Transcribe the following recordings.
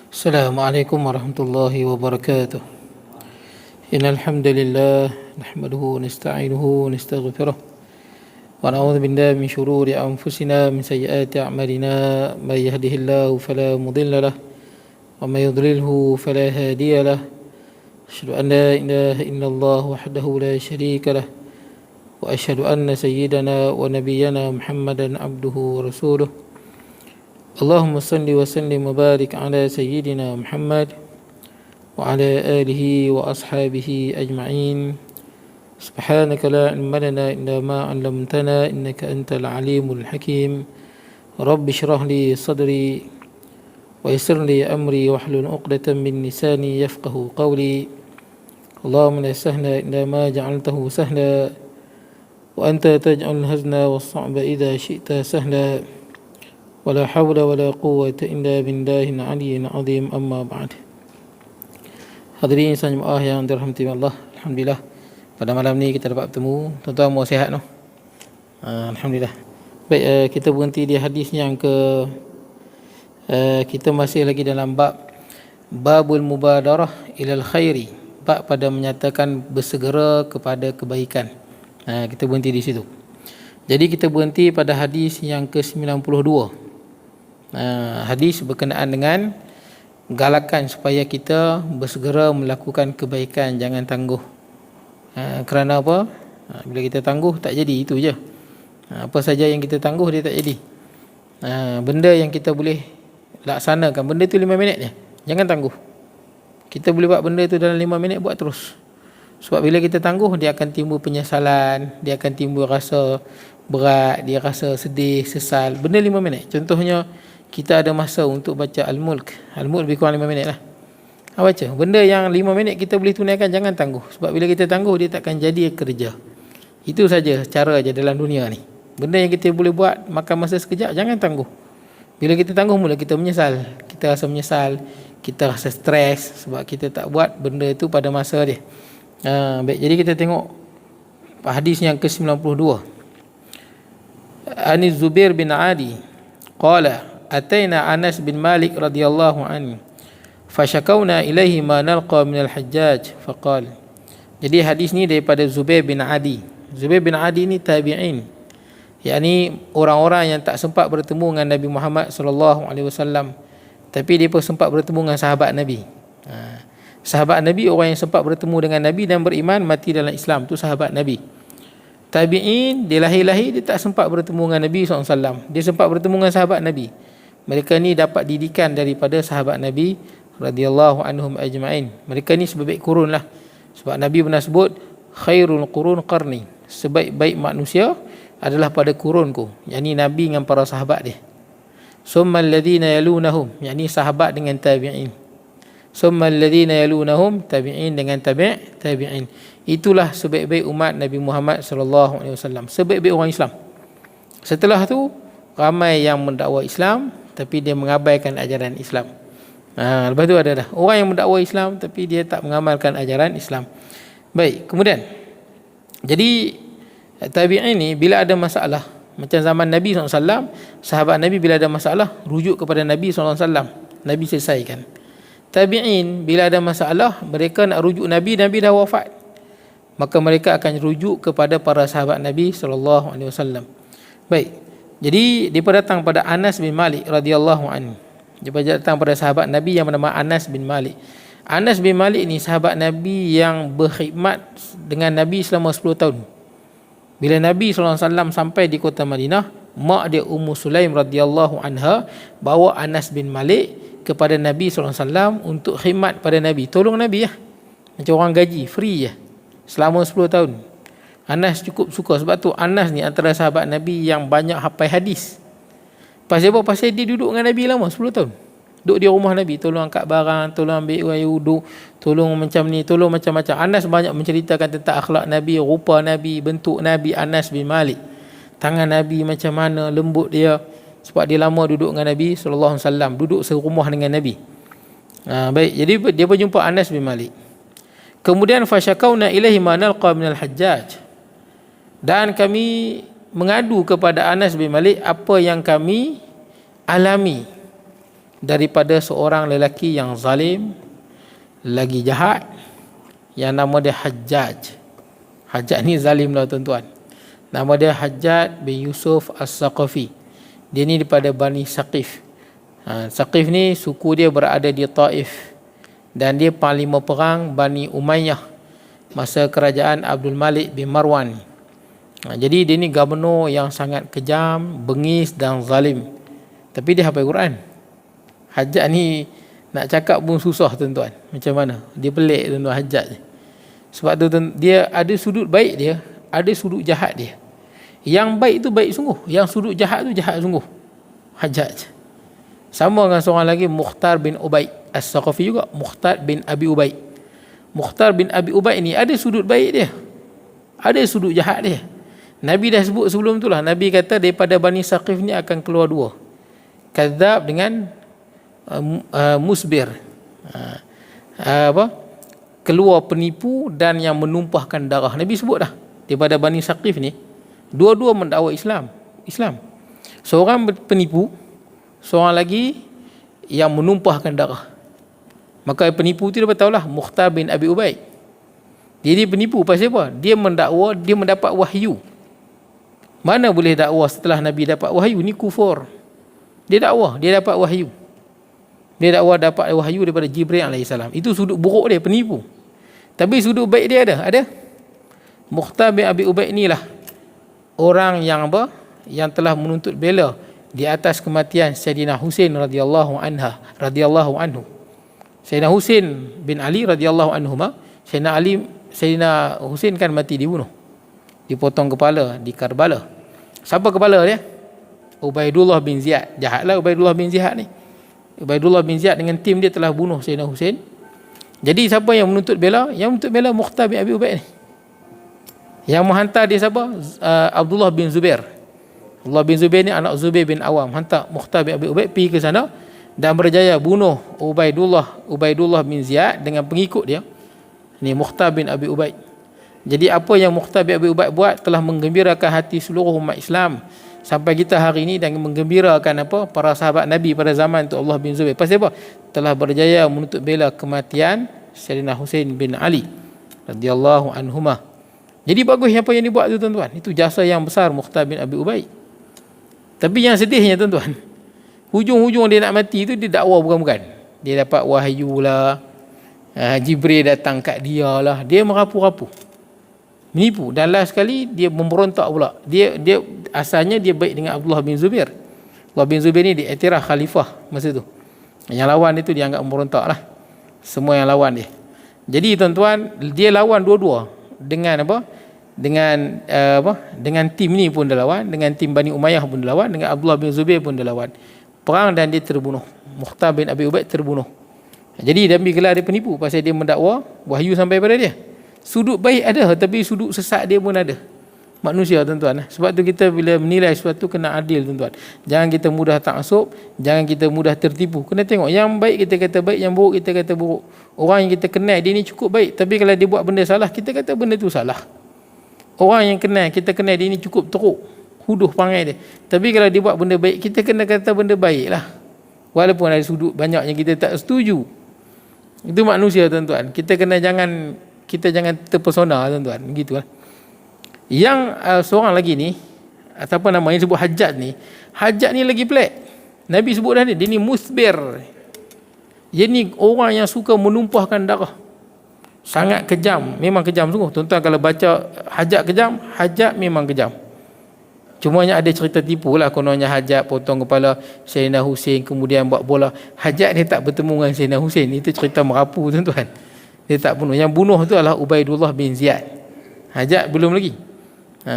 Assalamualaikum warahmatullahi wabarakatuh. Innal hamdalillah nahmaduhu wa nasta'inuhu wa nastaghfiruh wa na'udzu billahi min shururi anfusina min sayyiati a'malina may yahdihillahu fala mudilla lahu wa may yudlilhu fala hadiya lahu. Asyhadu an la ilaha illallah wahdahu la syarika lahu wa asyhadu anna sayyidana wa nabiyyana Muhammadan abduhu wa rasuluh. Allahumma salli wa sallim wa barik ala sayyidina Muhammad wa ala alihi wa ashabihi ajma'in. Subhanaka la ilma lana illa ma 'allamtana innaka antal alimul hakim. Rabbi shrah li sadri wa yassir li amri wahlul 'uqdatam min lisani yafqahu qawli. Allahumma la sahla illa ma ja'altahu sahla wa anta taj'alul hazna was-sa'ba idza syi'ta sahla. Wala hawla wala quwwata illa billahil aliyyil azim, amma ba'd. Hadirin jemaah yang dirahmati Allah, alhamdulillah pada malam ni kita dapat bertemu. Tuan-tuan mau sihat noh? Alhamdulillah. Baik, kita berhenti di hadis yang kita masih lagi dalam babul mubadarah ilal khairi, bab pada menyatakan bersegera kepada kebaikan. Kita berhenti di situ. Jadi kita berhenti pada hadis yang ke-92. Hadis berkenaan dengan galakan supaya kita bersegera melakukan kebaikan, jangan tangguh. Kerana apa? Bila kita tangguh tak jadi, itu je. Apa saja yang kita tangguh dia tak jadi. Benda yang kita boleh laksanakan, benda tu 5 minit je, jangan tangguh. Kita boleh buat benda tu dalam 5 minit, buat terus. Sebab bila kita tangguh, dia akan timbul penyesalan, dia akan timbul rasa berat, dia rasa sedih, sesal. Benda 5 minit. Contohnya, kita ada masa untuk baca Al-Mulk. Al-Mulk lebih kurang 5 minit lah. Baca. Benda yang 5 minit kita boleh tunaikan, jangan tangguh. Sebab bila kita tangguh, dia takkan jadi kerja. Itu saja cara je dalam dunia ni. Benda yang kita boleh buat, makan masa sekejap, jangan tangguh. Bila kita tangguh, mula kita menyesal. Kita rasa menyesal, kita rasa stres sebab kita tak buat benda itu pada masa dia. Baik, jadi kita tengok hadis yang ke-92. Ani Zubair bin Adi qala ataina Anas bin Malik radhiyallahu anhu fashakawna ilaihi ma nalqa min al-Hajjaj faqala. Jadi hadis ni daripada Zubair bin Adi. Zubair bin Adi ni tabi'in, yakni orang-orang yang tak sempat bertemu dengan Nabi Muhammad sallallahu alaihi wasallam, tapi dia pun sempat bertemu dengan sahabat Nabi. Sahabat Nabi, orang yang sempat bertemu dengan Nabi dan beriman mati dalam Islam, tu sahabat Nabi. Tabi'in, dia lahir-lahir dia tak sempat bertemu dengan Nabi SAW. Dia sempat bertemu dengan sahabat Nabi. Mereka ni dapat didikan daripada sahabat Nabi radhiyallahu anhum ajma'in. Mereka ni sebaik kurun lah. Sebab Nabi pernah sebut khairul qurun qarni, sebaik-baik manusia adalah pada kurunku, yakni Nabi dengan para sahabat dia. Summa alladhina yalunahum, yakni sahabat dengan tabi'in. Summa alladhina yalunahum, tabi'in dengan tabi'in. Itulah sebaik-baik umat Nabi Muhammad sallallahu alaihi wasallam, sebaik-baik orang Islam. Setelah tu ramai yang mendakwa Islam tapi dia mengabaikan ajaran Islam. Lepas tu ada dah orang yang mendakwa Islam tapi dia tak mengamalkan ajaran Islam. Baik, kemudian jadi tabi'in ni bila ada masalah, macam zaman Nabi SAW, sahabat Nabi bila ada masalah rujuk kepada Nabi SAW, Nabi selesaikan. Tabi'in bila ada masalah, mereka nak rujuk Nabi, Nabi dah wafat, maka mereka akan rujuk kepada para sahabat Nabi SAW. Baik, jadi dia datang pada Anas bin Malik radhiyallahu anhu. Dia datang pada sahabat Nabi yang bernama Anas bin Malik. Anas bin Malik ni sahabat Nabi yang berkhidmat dengan Nabi selama 10 tahun. Bila Nabi SAW sampai di kota Madinah, mak dia Ummu Sulaim radhiyallahu anha bawa Anas bin Malik kepada Nabi SAW untuk khidmat pada Nabi. Tolong Nabi lah. Macam orang gaji, free je. Selama 10 tahun. Anas cukup suka. Sebab tu Anas ni antara sahabat Nabi yang banyak hafal hadis. Pasal apa? Pasal dia duduk dengan Nabi lama, 10 tahun. Duduk di rumah Nabi, tolong angkat barang, tolong ambil air wuduk, tolong macam ni, tolong macam-macam. Anas banyak menceritakan tentang akhlak Nabi, rupa Nabi, bentuk Nabi. Anas bin Malik, tangan Nabi macam mana, lembut dia. Sebab dia lama duduk dengan Nabi SAW, duduk serumah dengan Nabi. Baik, jadi dia berjumpa Anas bin Malik. Kemudian fashakawna ilaihi ma nalqa min al-Hajjaj, dan kami mengadu kepada Anas bin Malik apa yang kami alami daripada seorang lelaki yang zalim, lagi jahat, yang nama dia Hajjaj. Hajjaj ni zalim lah tuan-tuan. Nama dia Hajjaj bin Yusuf As-Saqafi. Dia ni daripada Bani Saqif. Saqif ni suku dia berada di Taif, dan dia panglima perang Bani Umayyah masa kerajaan Abdul Malik bin Marwan. Jadi dia ni gubernur yang sangat kejam, bengis dan zalim. Tapi dia hafal Quran. Hajjaj ni nak cakap pun susah tuan-tuan. Macam mana? Dia pelik tuan-tuan Hajjaj ni. Sebab tu dia ada sudut baik dia, ada sudut jahat dia. Yang baik tu baik sungguh, yang sudut jahat tu jahat sungguh. Hajjaj. Sama dengan seorang lagi, Mukhtar bin Ubaid As-Saqafi juga, Mukhtar bin Abi Ubaid. Mukhtar bin Abi Ubaid ni ada sudut baik dia, ada sudut jahat dia. Nabi dah sebut sebelum tu lah. Nabi kata daripada Bani Saqif ni akan keluar dua, Kadzab dengan Musbir. Keluar penipu dan yang menumpahkan darah. Nabi sebut dah daripada Bani Saqif ni, dua-dua mendakwa Islam. Seorang penipu, seorang lagi yang menumpahkan darah. Maka penipu tu dapat tahulah, Mukhtar bin Abi Ubaid. Dia penipu pasal apa? Dia mendakwa, dia mendapat wahyu. Mana boleh dakwa setelah Nabi dapat wahyu? Ni kufur. Dia dakwa, dia dapat wahyu. Dia dakwa dapat wahyu daripada Jibril AS. Itu sudut buruk dia, penipu. Tapi sudut baik dia ada. Mukhtar bin Abi Ubaid inilah orang yang yang telah menuntut bela di atas kematian Sayyidina Husain radhiyallahu anhu. Sayyidina Husain bin Ali radhiyallahu anhuma. Sayyidina Husain kan mati dibunuh, dipotong kepala di Karbala. Siapa kepala dia? Ubaidullah bin Ziyad. Jahatlah Ubaidullah bin Ziyad ni. Ubaidullah bin Ziyad dengan tim dia telah bunuh Sayyidina Husain. Jadi siapa yang menuntut bela? Yang menuntut bela Mukhtar bin Abi Ubaid ni. Yang menghantar dia siapa? Abdullah bin Zubair. Abdullah bin Zubair ni anak Zubair bin Awam. Hantar Mukhtar bin Abi Ubaid pergi ke sana dan berjaya bunuh Ubaidullah bin Ziyad dengan pengikut dia. Ni Mukhtar bin Abi Ubaid. Jadi apa yang Mukhtar bin Abi Ubaid buat telah menggembirakan hati seluruh umat Islam sampai kita hari ini, dan menggembirakan para sahabat Nabi pada zaman tu Abdullah bin Zubair. Pasal apa? Telah berjaya menuntut bela kematian Sayyidina Husain bin Ali radhiyallahu anhuma. Jadi bagus apa yang dibuat tu tuan-tuan. Itu jasa yang besar Mukhtar bin Abi Ubaid. Tapi yang sedihnya tuan-tuan, hujung-hujung dia nak mati tu dia dakwa bukan-bukan. Dia dapat wahyu lah, Jibril datang kat dia lah, dia merapu-rapu, menipu, dan last sekali dia memberontak pula. Dia asalnya dia baik dengan Abdullah bin Zubair. Abdullah bin Zubair ni diiktiraf khalifah masa tu. Yang lawan itu dianggap memberontak lah, semua yang lawan dia. Jadi tuan-tuan, dia lawan dua-dua dengan dengan tim ni pun dia lawan, dengan tim Bani Umayyah pun dia lawan, dengan Abdullah bin Zubair pun dia lawan. Perang dan dia terbunuh. Mukhtar bin Abi Ubaid terbunuh. Jadi Nabi gelar dia penipu pasal dia mendakwa wahyu sampai pada dia. Sudut baik ada, tapi sudut sesat dia pun ada. Manusia tuan-tuan. Sebab tu kita bila menilai sesuatu kena adil tuan-tuan. Jangan kita mudah taksub, jangan kita mudah tertipu. Kena tengok yang baik kita kata baik, yang buruk kita kata buruk. Orang yang kita kenal dia ni cukup baik, tapi kalau dia buat benda salah, kita kata benda tu salah. Orang yang kita kenal dia ni cukup teruk, huduh pangai dia. Tapi kalau dia buat benda baik, kita kena kata benda baik lah. Walaupun ada sudut banyak yang kita tak setuju. Itu manusia tuan-tuan. Kita jangan terpesona tuan-tuan. Begitulah. Yang seorang lagi ni, apa namanya sebut Hajjaj ni. Hajjaj ni lagi pelik. Nabi sebut dah dia ni musbir. Dia ni orang yang suka menumpahkan darah. Sangat kejam. Memang kejam sungguh. Tuan-tuan kalau baca Hajjaj kejam, Hajjaj memang kejam. Cumanya ada cerita tipu lah. Kononnya Hajjaj potong kepala Sayyidina Husain, kemudian buat bola. Hajjaj dia tak bertemu dengan Sayyidina Husain. Itu cerita merapu tuan-tuan. Dia tak bunuh. Yang bunuh tu adalah Ubaidullah bin Ziyad. Hajjaj belum lagi.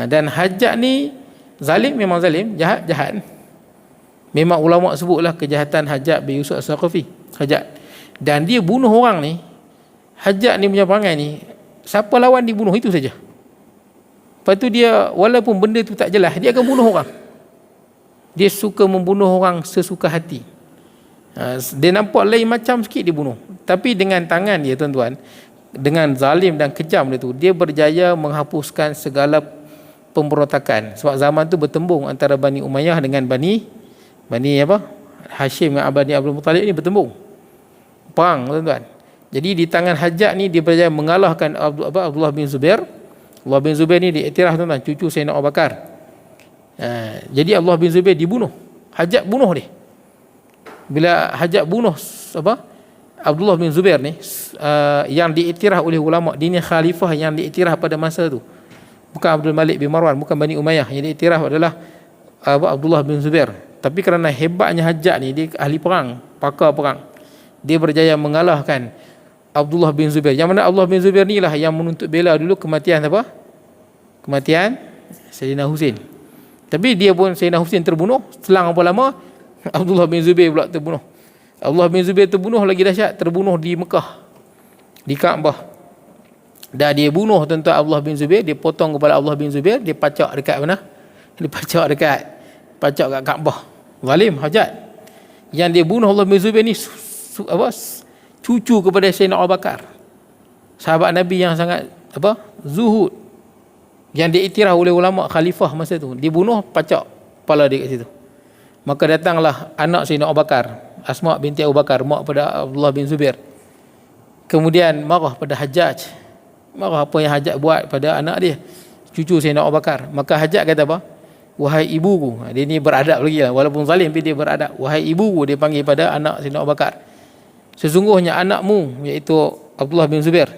Dan Hajjaj ni zalim, memang zalim. Jahat. Memang ulama sebutlah kejahatan Hajjaj bin Yusuf As-Saqafi. Hajjaj. Dan dia bunuh orang ni. Hajjaj ni punya perangai ni, siapa lawan dibunuh itu saja. Lepas tu dia, walaupun benda tu tak jelas, dia akan bunuh orang. Dia suka membunuh orang sesuka hati. Dia nampak lain macam sikit dia bunuh. Tapi dengan tangan dia tuan-tuan, dengan zalim dan kejam dia berjaya menghapuskan segala pemberontakan. Sebab zaman tu bertembung antara Bani Umayyah dengan Bani Hashim dengan Bani Abdul Muttalib ni bertembung. Perang, tuan-tuan. Jadi di tangan Hajjaj ni dia berjaya mengalahkan Abdullah bin Zubair. Abdullah bin Zubair ni diiktiraf, tuan-tuan, cucu Sayyidina Abu Bakar. Jadi Abdullah bin Zubair dibunuh. Hajjaj bunuh dia. Bila Hajjaj bunuh Abdullah bin Zubair ni, yang diiktiraf oleh ulama, dia ni khalifah yang diiktiraf pada masa tu. Bukan Abdul Malik bin Marwan, bukan Bani Umayyah. Yang diiktiraf adalah Abdullah bin Zubair. Tapi kerana hebatnya Hajjaj ni, dia ahli perang, pakar perang, dia berjaya mengalahkan Abdullah bin Zubair. Yang mana Abdullah bin Zubair ni lah yang menuntut bela dulu kematian apa? Kematian Sayyidina Husain. Tapi dia pun, Sayyidina Husain terbunuh, selang apa lama Abdullah bin Zubair pula terbunuh. Abdullah bin Zubair terbunuh lagi dahsyat, terbunuh di Mekah, di Kaabah. Dan dia bunuh tuan-tuan Abdullah bin Zubair, dia potong kepala Abdullah bin Zubair, dia pacak dekat mana? Dia pacak kat Kaabah. Zalim Hajjaj. Yang dia bunuh Abdullah bin Zubair ni cucu kepada Sayyidina Abu Bakar, sahabat Nabi yang sangat zuhud, yang diiktiraf oleh ulama khalifah masa tu. Dia bunuh, pacak kepala dia kat situ. Maka datanglah anak Sayyidina Abu Bakar, Asma binti Abu Bakar, mak pada Abdullah bin Zubair. Kemudian marah pada Hajjaj, marah apa yang Hajjaj buat pada anak dia, cucu Sayyidina Abu Bakar. Maka Hajjaj kata apa? Wahai ibuku. Dia ni beradab lagi lah, walaupun zalim tapi dia beradab. Wahai ibuku, dia panggil pada anak Sayyidina Abu Bakar, sesungguhnya anakmu iaitu Abdullah bin Zubair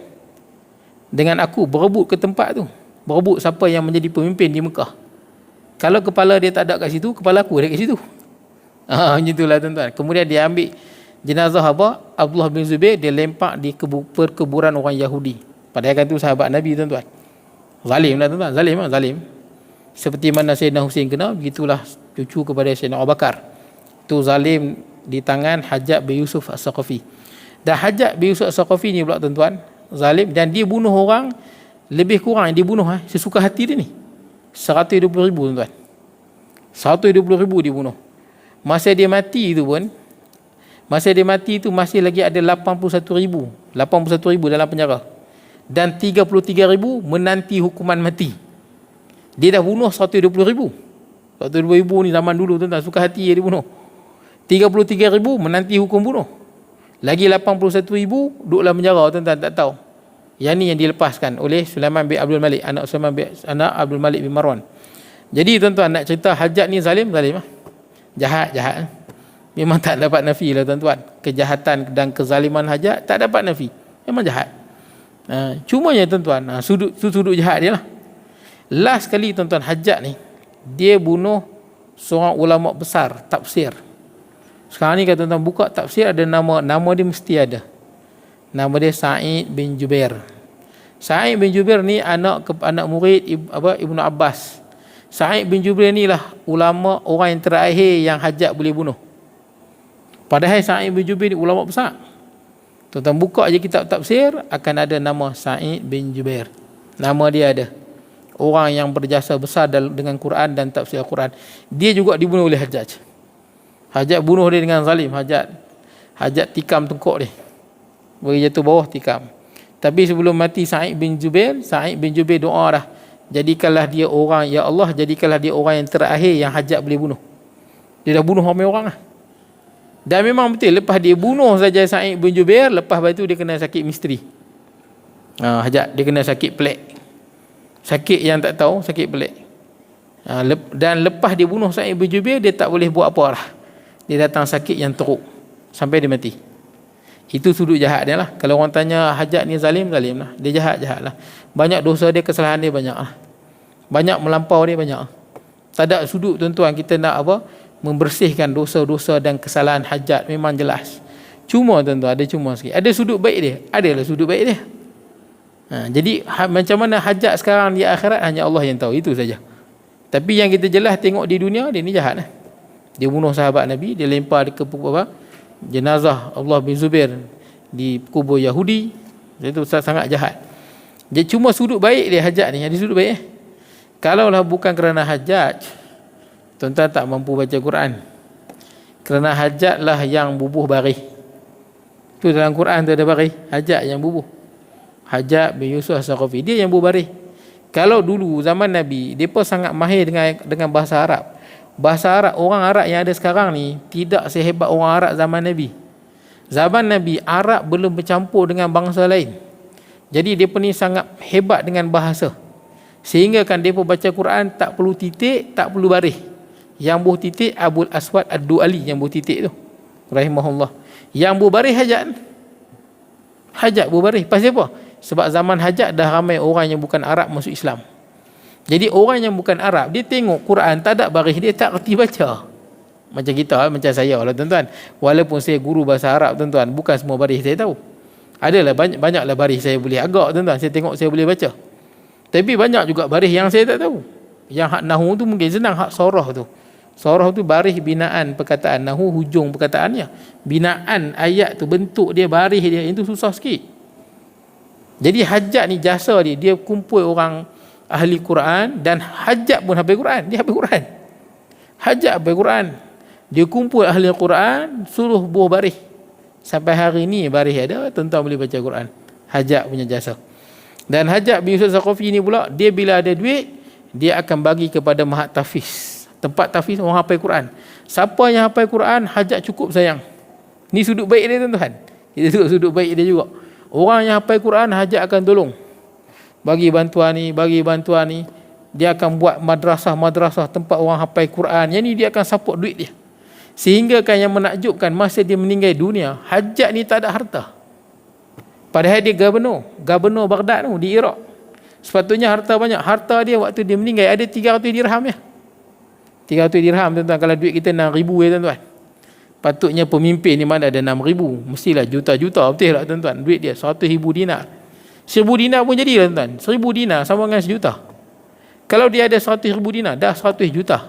dengan aku berebut ke tempat tu, berebut siapa yang menjadi pemimpin di Mekah. Kalau kepala dia tak ada kat situ, kepala aku ada kat situ. Gitulah tuan-tuan. Kemudian dia ambil jenazah Abdullah bin Zubair, dia lempak di perkuburan orang Yahudi. Padahal tu sahabat Nabi, tuan-tuan. Zalim lah, tuan-tuan. Zalim. Seperti mana Sayyidina Husain kena, begitulah cucu kepada Sayyidina Abu Bakar. Itu zalim di tangan Hajjaj bin Yusuf As-Saqafi. Dan Hajjaj bin Yusuf As-Saqafi ni pula, tuan-tuan, zalim, dan dia bunuh orang lebih kurang, dia bunuh sesuka hati dia ni. 120,000, tuan-tuan. 120,000 dia bunuh. Masa dia mati tu masih lagi ada 81,000 dalam penjara. Dan 33,000 menanti hukuman mati. Dia dah bunuh 120,000. 120,000 ni zaman dulu, tuan-tuan, suka hati dia bunuh. 33,000 menanti hukum bunuh. Lagi 81,000 duduk dalam penjara, tuan-tuan, tak tahu. Yang ni yang dilepaskan oleh Sulaiman bin Abdul Malik, anak Abdul Malik bin Marwan. Jadi tuan-tuan, nak cerita Hajjaj ni zalim. Jahat. Memang tak dapat nafi lah, tuan-tuan. Kejahatan dan kezaliman Hajjaj tak dapat nafi. Memang jahat. Cumanya, tuan-tuan, sudut jahat dia lah. Last kali, tuan-tuan, Hajjaj ni dia bunuh seorang ulama besar tafsir. Sekarang ni kalau tuan-tuan buka tafsir, ada nama dia mesti ada. Nama dia Sa'id bin Jubair. Sa'id bin Jubair ni anak murid Ibnu Abbas. Sa'id bin Jubair ni lah ulama orang yang terakhir yang Hajjaj boleh bunuh. Padahal Sa'id bin Jubair ni ulama besar. Tuan-tuan buka je kitab tafsir, akan ada nama Sa'id bin Jubair. Nama dia ada. Orang yang berjasa besar dengan Quran dan tafsir Al-Quran. Dia juga dibunuh oleh Hajjaj. Hajjaj bunuh dia dengan zalim. Hajjaj tikam tengkuk dia, bagi jatuh bawah, tikam. Tapi sebelum mati Sa'id bin Jubair doa dah, jadikanlah dia orang, ya Allah, jadikanlah dia orang yang terakhir yang Hajjaj boleh bunuh. Dia dah bunuh ramai orang lah. Dan memang betul, lepas dia bunuh saja Sa'id bin Jubair, lepas itu dia kena sakit misteri. Hajjaj dia kena sakit pelik. Sakit yang tak tahu, sakit pelik. Dan lepas dia bunuh Sa'id bin Jubair, dia tak boleh buat apa lah. Dia datang sakit yang teruk sampai dia mati. Itu sudut jahat dia lah. Kalau orang tanya Hajjaj ni zalim lah. Dia jahat lah. Banyak dosa dia, kesalahan dia banyak lah. Banyak melampau dia banyak. Tak ada sudut, tuan-tuan, kita nak membersihkan dosa-dosa dan kesalahan Hajjaj. Memang jelas. Cuma, tuan-tuan, ada cuma sikit. Ada sudut baik dia. Adalah sudut baik dia. Jadi macam mana Hajjaj sekarang di akhirat, hanya Allah yang tahu. Itu saja. Tapi yang kita jelas tengok di dunia, dia ni jahat lah. Dia bunuh sahabat Nabi, dia lempar ke jenazah Abdullah bin Zubair di kubur Yahudi. Itu sangat jahat. Dia cuma sudut baik dia Hajjaj ni, ada sudut baik. Kalaulah bukan kerana Hajjaj, tuan-tuan tak mampu baca Quran. Kerana Hajjaj lah yang bubuh barih. Tu dalam Quran tu ada barih, Hajjaj yang bubuh. Hajjaj bin Yusuf As-Saqafi, dia yang bubuh barih. Kalau dulu zaman Nabi, mereka sangat mahir dengan bahasa Arab. Bahasa Arab, orang Arab yang ada sekarang ni tidak sehebat orang Arab zaman Nabi. Zaman Nabi, Arab belum bercampur dengan bangsa lain. Jadi mereka ni sangat hebat dengan bahasa. Sehingga kan mereka baca Quran tak perlu titik, tak perlu baris. Yang buh titik Abul Aswad Ad-Du'ali yang buh titik tu, rahimahullah. Yang buh baris hajat. Hajat buh baris. Pasal apa? Sebab zaman hajat dah ramai orang yang bukan Arab masuk Islam. Jadi orang yang bukan Arab, dia tengok Quran tak ada baris, dia tak reti baca. Macam kita, macam saya lah tuan-tuan. Walaupun saya guru bahasa Arab tuan-tuan, bukan semua baris saya tahu. Adalah banyaklah baris saya boleh agak tuan-tuan, saya tengok saya boleh baca. Tapi banyak juga baris yang saya tak tahu. Yang hak nahu tu mungkin senang, hak sorah tu. Sorah tu baris binaan perkataan, nahu hujung perkataannya. Binaan ayat tu, bentuk dia, baris dia, itu susah sikit. Jadi hajat ni jasa dia kumpul orang ahli Quran, dan hajat pun hafal Quran, dia hafal Quran. Hajat hafal Quran. Dia kumpul ahli Quran, suruh buah baris. Sampai hari ni baris ada, tuan-tuan boleh baca Quran. Hajat punya jasa. Dan Hajat bin Yusuf Saqafi ni pula, dia bila ada duit, dia akan bagi kepada mahat tahfiz. Tempat tahfiz orang hafal Quran. Siapa yang hafal Quran, Hajat cukup sayang. Ni sudut baik dia tuan-tuan. Itu sudut baik dia juga. Orang yang hafal Quran, Hajat akan tolong. Bagi bantuan ni, bagi bantuan ni. Dia akan buat madrasah-madrasah tempat orang hafal Quran. Yang ni dia akan support duit dia. Sehingga kan yang menakjubkan, masa dia meninggal dunia, Hajat ni tak ada harta. Padahal dia gubernur Baghdad tu di Iraq. Sepatutnya harta banyak. Harta dia waktu dia meninggal ada 300 dirham ya. 300 dirham tuan-tuan, kalau duit kita 6,000 ya tuan-tuan. Patutnya pemimpin ni mana ada 6,000, mestilah juta-juta, betul tak tuan-tuan? Duit dia 100,000 dinar. 1,000 dinar pun jadi tuan-tuan. 1,000 dinar sama dengan sejuta. Kalau dia ada 100,000 dinar, dah 100 juta.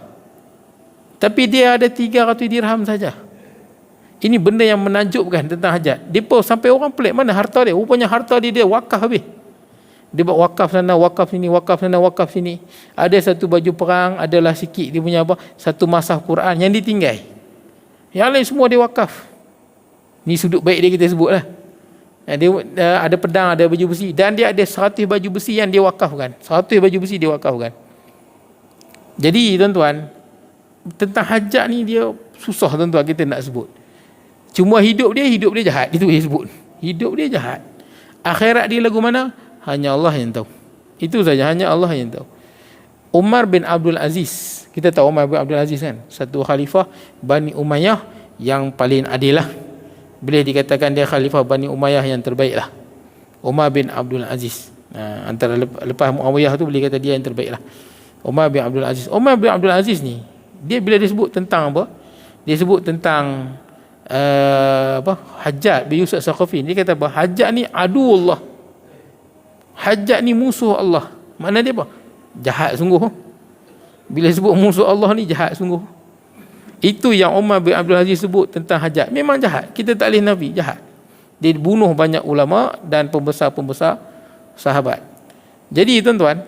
Tapi dia ada 300 dirham saja. Ini benda yang menakjubkan tentang Hajat. Dia pun sampai orang pelik, mana harta dia? Rupanya harta dia wakaf habis. Dia buat wakaf sana, wakaf sini, wakaf sana, wakaf sini. Ada satu baju perang, adalah sikit dia punya apa? Satu masah Quran yang ditinggal. Yang lain semua dia wakaf. Ni sudut baik dia kita sebut lah. Dia ada pedang, ada baju besi. Dan dia ada 100 baju besi yang dia wakafkan. 100 baju besi dia wakafkan. Jadi tuan-tuan, tentang Hajat ni dia susah tuan-tuan kita nak sebut. Cuma hidup dia jahat. Itu dia sebut. Hidup dia jahat. Akhirat dia lagu mana? Hanya Allah yang tahu. Itu saja, hanya Allah yang tahu. Umar bin Abdul Aziz. Kita tahu Umar bin Abdul Aziz kan? Satu khalifah Bani Umayyah yang paling adil lah. Boleh dikatakan dia khalifah Bani Umayyah yang terbaik lah. Umar bin Abdul Aziz. Antara lepas Muawiyah tu boleh kata dia yang terbaik lah. Umar bin Abdul Aziz. Umar bin Abdul Aziz ni, dia bila dia sebut tentang apa? Dia sebut tentang Hajat bin Yusuf Saqafi. Dia kata apa? Hajat ni adu Allah. Hajat ni musuh Allah. Makna dia apa? Jahat sungguh. Bila sebut musuh Allah ni jahat sungguh. Itu yang Umar bin Abdul Aziz sebut tentang Hajat. Memang jahat. Kita tak boleh nafi, jahat. Dia bunuh banyak ulama dan pembesar-pembesar sahabat. Jadi tuan-tuan,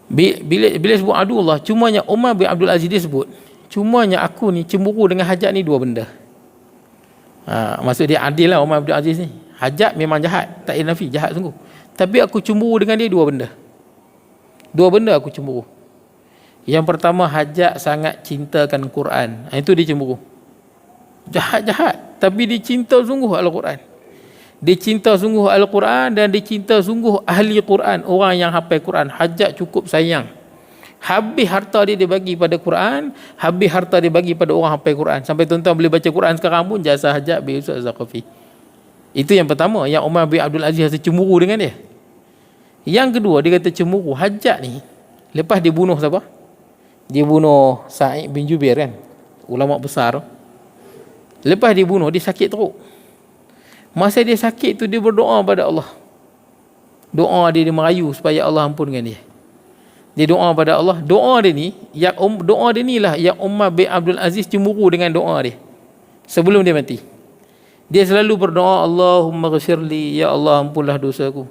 bila sebut adu Allah, cumanya Umar bin Abdul Aziz dia sebut, cumanya aku ni cemburu dengan Hajat ni dua benda. Maksud dia adil lah Umar bin Abdul Aziz ni. Hajat memang jahat, tak boleh nafi, jahat sungguh. Tapi aku cemburu dengan dia dua benda. Dua benda aku cemburu. Yang pertama, Hajat sangat cintakan Quran. Itu dia cemburu. Jahat-jahat, tapi dia cinta sungguh Al-Quran. Dia cinta sungguh Al-Quran dan dia cinta sungguh ahli Quran, orang yang hafal Quran. Hajat cukup sayang. Habis harta dia bagi pada Quran, habis harta dia bagi pada orang hafal Quran. Sampai tuan-tuan boleh baca Quran sekarang pun jasa Hajat bin Yusuf Saqafi. Itu yang pertama, yang Umar bin Abdul Aziz rasa cemburu dengan dia. Yang kedua, dia kata cemburu Hajat ni, lepas dia bunuh siapa? Dia bunuh Sa'id bin Jubair kan, ulama besar. Lepas dia bunuh, dia sakit teruk. Masa dia sakit tu, dia berdoa pada Allah. Doa dia merayu supaya Allah ampunkan dia. Dia doa pada Allah. Doa dia ni, doa dia ni lah yang Umar bin Abdul Aziz cemburu dengan doa dia sebelum dia mati. Dia selalu berdoa, Allahumma ghafirli, ya Allah ampunlah dosaku.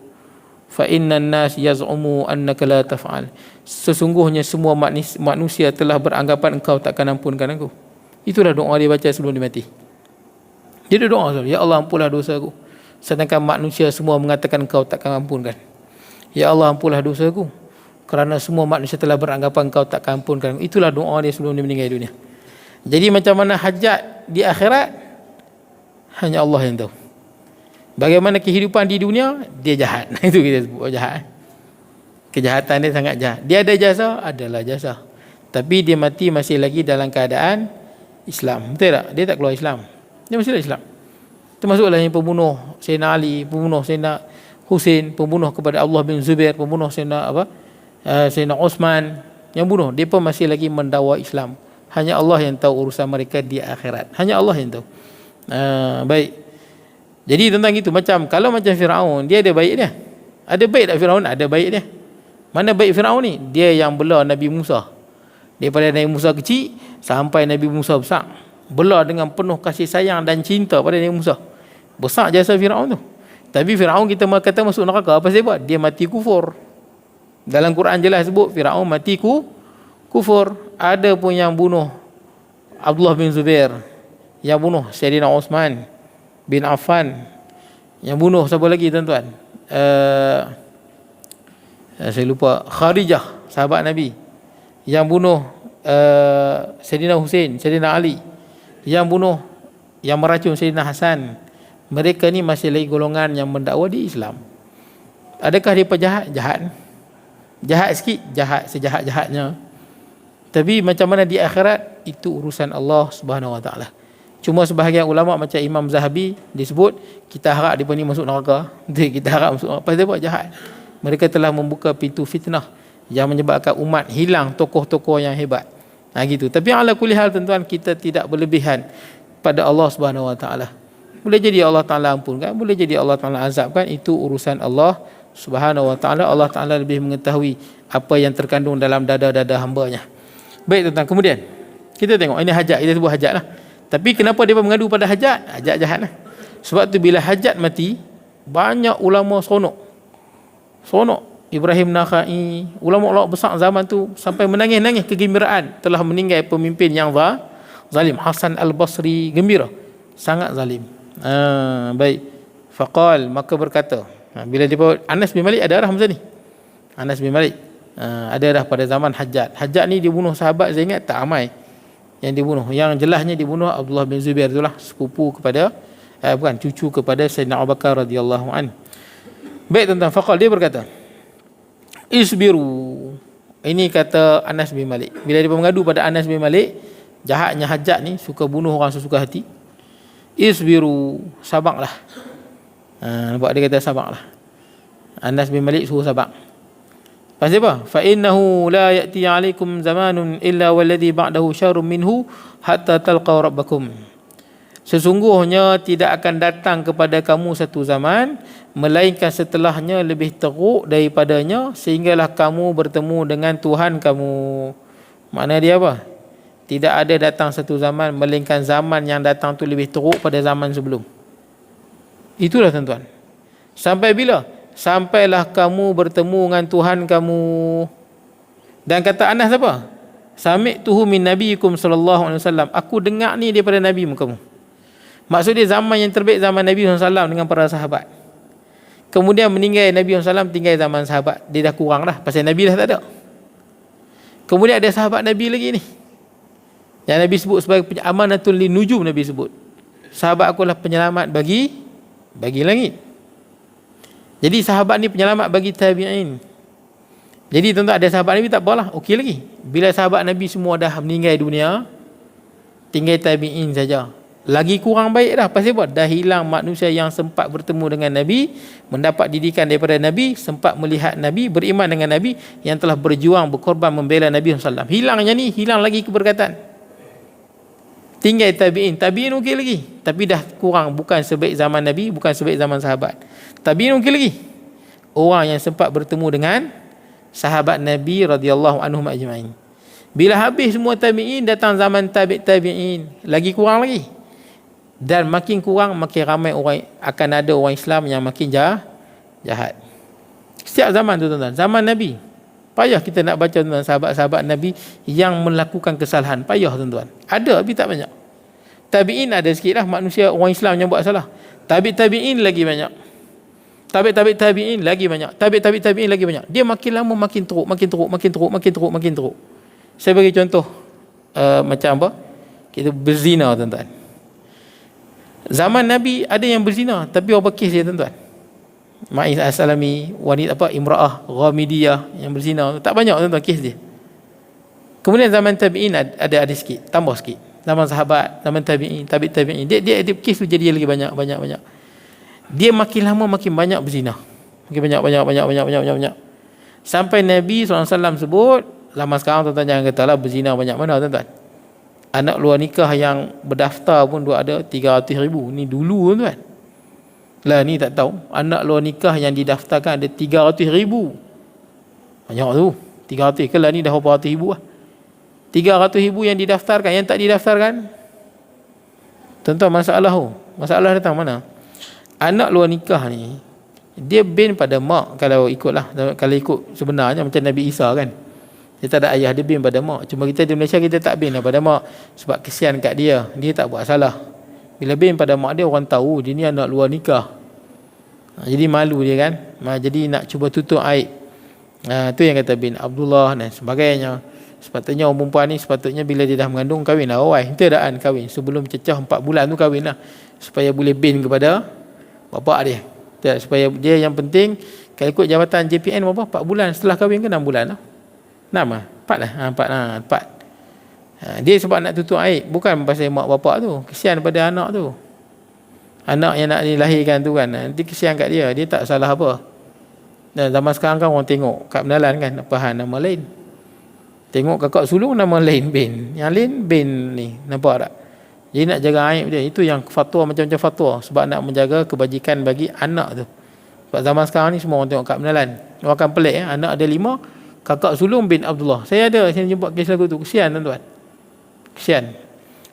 Fa innan nas yaz'umu annaka la taf'al. Sesungguhnya semua manusia telah beranggapan engkau takkan ampunkan aku. Itulah doa dia baca sebelum dia mati. Dia doa, ya Allah ampunlah dosaku. Sedangkan manusia semua mengatakan engkau takkan ampunkan. Ya Allah ampunlah dosaku. kerana semua manusia telah beranggapan kau tak ampunkan. Itulah doa dia sebelum dia meninggal dunia. Jadi macam mana hajat di akhirat, hanya Allah yang tahu. Bagaimana kehidupan di dunia, dia jahat. Itu kita sebut jahat. Kejahatan dia sangat jahat. Dia ada jasa, adalah jasa. Tapi dia mati masih lagi dalam keadaan Islam. Betul tak? Dia tak keluar Islam. Dia masih Islam. Termasuklah yang pembunuh Sayyidina Ali, pembunuh Sayyidina Husain, pembunuh kepada Abdullah bin Zubair, pembunuh Sayyidina Osman, yang bunuh, dia pun masih lagi mendakwa Islam. Hanya Allah yang tahu urusan mereka di akhirat. Hanya Allah yang tahu. Baik. Jadi tentang itu, macam kalau macam Firaun, dia ada baik dia. Ada baik tak Firaun? Ada baik dia. Mana baik Firaun ni? Dia yang bela Nabi Musa. Daripada Nabi Musa kecil sampai Nabi Musa besar. Bela dengan penuh kasih sayang dan cinta pada Nabi Musa. Besar jasa Firaun tu. Tapi Firaun kita kata masuk neraka, apa sebab? Dia mati kufur. Dalam Quran jelas sebut Firaun mati kufur. Ada pun yang bunuh Abdullah bin Zubair, yang bunuh Sayyidina Osman bin Affan, yang bunuh siapa lagi tuan-tuan? Saya lupa, Kharijah, sahabat Nabi, yang bunuh Sayyidina Husain, Sayyidina Ali, yang bunuh, yang meracun Sayyidina Hasan. Mereka ni masih lagi golongan yang mendakwa di Islam. Adakah dia penjahat? Jahat. Jahat sikit, jahat sejahat-jahatnya. Tapi macam mana di akhirat, itu urusan Allah Subhanahu Wa Taala. Cuma sebahagian ulama macam Imam Zahabi disebut, kita harap dia ni masuk neraka. Kita harap masuk neraka. Pasal apa? Jahat. Mereka telah membuka pintu fitnah yang menyebabkan umat hilang tokoh-tokoh yang hebat. Gitu. Tapi ala kulli hal tuan-tuan, kita tidak berlebihan pada Allah Subhanahu Wa Taala. Boleh jadi Allah Ta'ala ampunkan, boleh jadi Allah Ta'ala azabkan. Itu urusan Allah Subhanahu Wa Ta'ala. Allah Ta'ala lebih mengetahui apa yang terkandung dalam dada-dada hambanya. Baik tuan-tuan, kemudian kita tengok, ini hajat, kita sebut hajat lah. Tapi kenapa dia mengadu pada hajat? Hajat jahat lah. Sebab tu bila hajat mati, banyak ulama sonok. Ibrahim Nakhai, ulama-ulama besar zaman tu sampai menangis-nangis kegembiraan telah meninggal pemimpin yang zalim. Hasan Al-Basri gembira, sangat zalim. Baik. Faqal, maka berkata, bila dia Anas bin Malik ada arah macam ni. Anas bin Malik ada arah pada zaman Hajjaj. Hajjaj ni dia bunuh sahabat, saya ingat tak ramai yang dibunuh. Yang jelasnya dibunuh Abdullah bin Zubair, itulah sepupu kepada cucu kepada Sayyidina Abu Bakar radhiyallahu an. Baik tuan-tuan, faqal, dia berkata, isbiru. Ini kata Anas bin Malik. Bila dia mengadu pada Anas bin Malik, jahatnya Hajjaj ni, suka bunuh orang sesuka hati. Isbiru, sabarlah. Nampak dia kata sabarlah. Anas bin Malik suruh sabar. Pasal apa? Fa innahu la ya'ti 'alaikum zamanun illa walladhi ba'dahu syarrun minhu hatta talqaw rabbakum. Sesungguhnya tidak akan datang kepada kamu satu zaman melainkan setelahnya lebih teruk daripadanya sehinggalah kamu bertemu dengan Tuhan kamu. Makna dia apa? Tidak ada datang satu zaman melainkan zaman yang datang tu lebih teruk pada zaman sebelum. Itulah tuan-tuan. Sampai bila? Sampailah kamu bertemu dengan Tuhan kamu. Dan kata Anas apa? Sami'tuhu min nabiyikum sallallahu alaihi wasallam. Aku dengar ni daripada Nabi kamu. Maksud dia zaman yang terbaik zaman Nabi SAW dengan para sahabat. Kemudian meninggal Nabi SAW, tinggal zaman sahabat. Dia dah kurang dah, pasal Nabi dah tak ada. Kemudian ada sahabat Nabi lagi ni, yang Nabi sebut sebagai amanatul linujum. Nabi sebut, sahabat aku lah penyelamat bagi langit. Jadi sahabat ni penyelamat bagi tabi'in. Jadi tuan-tuan, ada sahabat Nabi tak apalah, okey lagi. Bila sahabat Nabi semua dah meninggal dunia, tinggal tabi'in saja, lagi kurang baik dah. Pasal apa? Dah hilang manusia yang sempat bertemu dengan Nabi, mendapat didikan daripada Nabi, sempat melihat Nabi, beriman dengan Nabi, yang telah berjuang, berkorban membela Nabi SAW. Hilangnya ni, hilang lagi keberkatan. Tinggal tabi'in. Tabi'in okey lagi, tapi dah kurang. Bukan sebaik zaman Nabi, bukan sebaik zaman sahabat. Tabi'in okey lagi. Orang yang sempat bertemu dengan sahabat Nabi radhiyallahu anhum ajma'in. Bila habis semua tabi'in, datang zaman tabi'in, lagi kurang lagi. Dan makin kurang, makin ramai orang, akan ada orang Islam yang makin jahat. Setiap zaman tu tuan-tuan. Zaman Nabi, payah kita nak baca tuan-tuan sahabat-sahabat Nabi yang melakukan kesalahan. Payah tuan-tuan. Ada tapi tak banyak. Tabi'in ada sikit lah manusia, orang Islam yang buat salah. Tabi'in lagi banyak. tabi'in lagi banyak. Tabi'in lagi banyak. Dia makin lama makin teruk. Saya bagi contoh macam apa? Kita berzina, tuan-tuan. Zaman Nabi ada yang berzina, tapi apa kes dia, tuan-tuan? Ma'iz As-Salami, wanita Imra'ah Ghamidiyah yang berzina, tak banyak, tuan-tuan, kes dia. Kemudian zaman tabi'in ada sikit, tambah sikit. Zaman sahabat, zaman tabi'in, tabi'in, dia kes tu jadi lagi banyak. Dia makin lama makin banyak berzina. Makin banyak. Sampai Nabi SAW sebut, lama sekarang tuan-tuan jangan katalah berzina banyak mana, tuan-tuan. Anak luar nikah yang berdaftar pun ada 300,000. Ni dulu, tuan-tuan. Lah ni tak tahu. Anak luar nikah yang didaftarkan ada 300,000. Banyak tu. 300 ke lah ni dah berapa ratus ribu lah. 300,000 yang didaftarkan. Yang tak didaftarkan, tuan-tuan, masalah datang mana? Anak luar nikah ni, dia bin pada mak. Kalau ikut sebenarnya macam Nabi Isa kan, dia tak ada ayah, dia bin pada mak. Cuma kita di Malaysia kita tak bin pada mak, sebab kesian kat dia tak buat salah. Bila bin pada mak dia, orang tahu dia ni anak luar nikah. Jadi malu dia kan, jadi nak cuba tutup aib. Tu yang kata bin Abdullah dan sebagainya. Sepatutnya orang perempuan ni, sepatutnya bila dia dah mengandung, kahwin lah awal. Itu adaan kahwin sebelum cecah 4 bulan tu, kahwin lah, supaya boleh bin kepada bapak dia. Supaya dia, yang penting kalau ikut jabatan JPN berapa, 4 bulan setelah kahwin ke 6 bulan lah, 6 lah, 4 lah, 4. Dia sebab nak tutup aib, bukan pasal mak bapak tu. Kesian pada anak tu, anak yang nak dilahirkan tu kan, nanti kesian kat dia tak salah apa. Dan zaman sekarang kan orang tengok kat Menalan kan, apa nama lain, tengok kakak sulung nama lain bin, yang lain bin ni, nampak tak? Jadi nak jaga aib dia. Itu yang fatwa macam-macam fatwa, sebab nak menjaga kebajikan bagi anak tu. Sebab zaman sekarang ni semua orang tengok kat Menalan, orang akan pelik anak ada 5, kakak sulung bin Abdullah. Saya jumpa kes lagu tu. Kesian, tuan-tuan, kesian.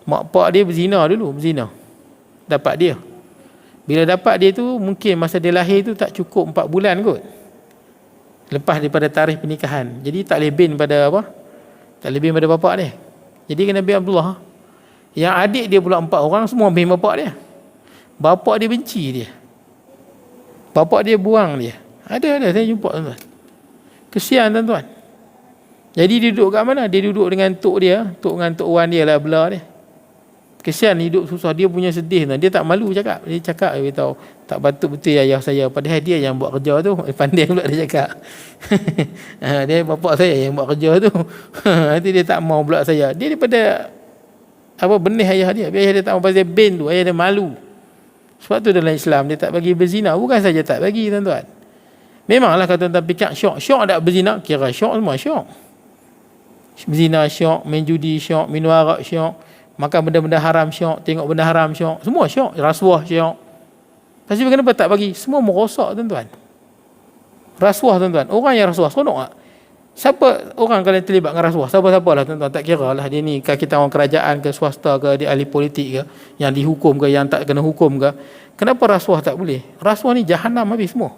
Mak pak dia berzina dulu, dapat dia. Bila dapat dia tu, mungkin masa dia lahir tu tak cukup 4 bulan kot, lepas daripada tarikh pernikahan. Jadi tak boleh bin pada apa, tak boleh bin pada bapak dia. Jadi kena bin Abdullah. Yang adik dia pula 4 orang, semua bin bapak dia. Bapak dia benci dia, bapak dia buang dia. Ada saya jumpa, tuan-tuan. Kesian, tuan-tuan. Jadi dia duduk kat mana? Dia duduk dengan tok dia, tok dengan tok wan dia lah, belah dia. Kesian, hidup susah. Dia punya sedih, tuan. Dia tak malu cakap. Dia cakap, dia tahu tak patut betul ayah saya, padahal dia yang buat kerja tu. Pandai pula dia cakap. Dia bapak saya yang buat kerja tu. Nanti dia tak mau pula saya. Dia daripada benih ayah dia. Biar ayah dia tak mau pasal bin tu, ayah dia malu. Sebab tu dalam Islam dia tak bagi berzina. Bukan saja tak bagi, tuan-tuan. Memanglah kalau tuan-tuan fikir syok tak berzina, kira syok semua syok. Berzina syok, main judi syok, minum arak syok, makan benda-benda haram syok, tengok benda haram syok, semua syok, rasuah syok. Pasti kenapa tak bagi? Semua merosak, tuan-tuan. Rasuah, tuan-tuan. Orang yang rasuah, seronok tak? Siapa orang kalau terlibat dengan rasuah? Siapa-siapa lah, tuan-tuan. Tak kira lah dia ni, kita orang kerajaan ke, swasta ke, dia ahli politik ke, yang dihukum ke, yang tak kena hukum ke. Kenapa rasuah tak boleh? Rasuah ni jahanam habis semua.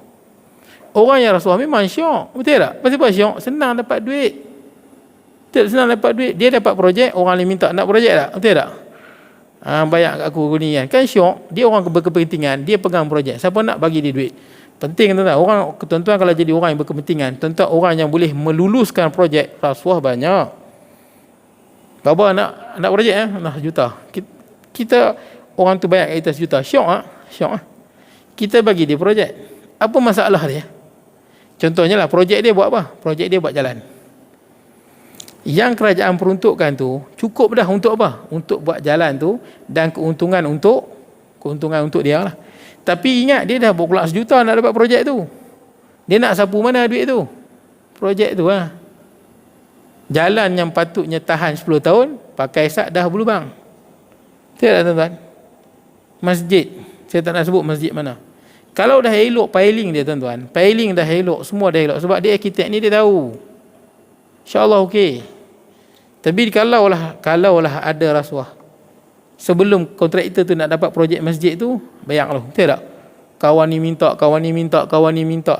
Orang yang rasuah memang syok. Betul tak? Pasti apa syok? Senang dapat duit. Senang dapat duit. Dia dapat projek, orang lain minta nak projek tak? Betul tak? Bayar kat aku ni kan syok. Dia orang berkepentingan, dia pegang projek. Siapa nak bagi dia duit? Penting, tuan-tuan. Tuan-tuan kalau jadi orang yang berkepentingan, tuan-tuan orang yang boleh meluluskan projek, rasuah banyak. Berapa nak projek Nah, juta. Kita orang tu bayar kita sejuta. Syok Kita bagi dia projek. Apa masalah dia? Contohnya lah, projek dia buat apa? Projek dia buat jalan. Yang kerajaan peruntukkan tu cukup dah untuk apa? Untuk buat jalan tu dan keuntungan untuk dia lah. Tapi ingat, dia dah berpulak sejuta nak dapat projek tu. Dia nak sapu mana duit tu? Projek tu lah. Jalan yang patutnya tahan 10 tahun, pakai sat dah berlubang. Betul tak, tuan-tuan? Masjid, saya tak nak sebut masjid mana. Kalau dah elok piling dia, tuan-tuan, piling dah elok, semua dah elok, sebab dia arkitek ni, dia tahu. InsyaAllah okey. Tapi kalau lah ada rasuah, sebelum kontraktor tu nak dapat projek masjid tu, bayar lah, betul tak? Kawan ni minta,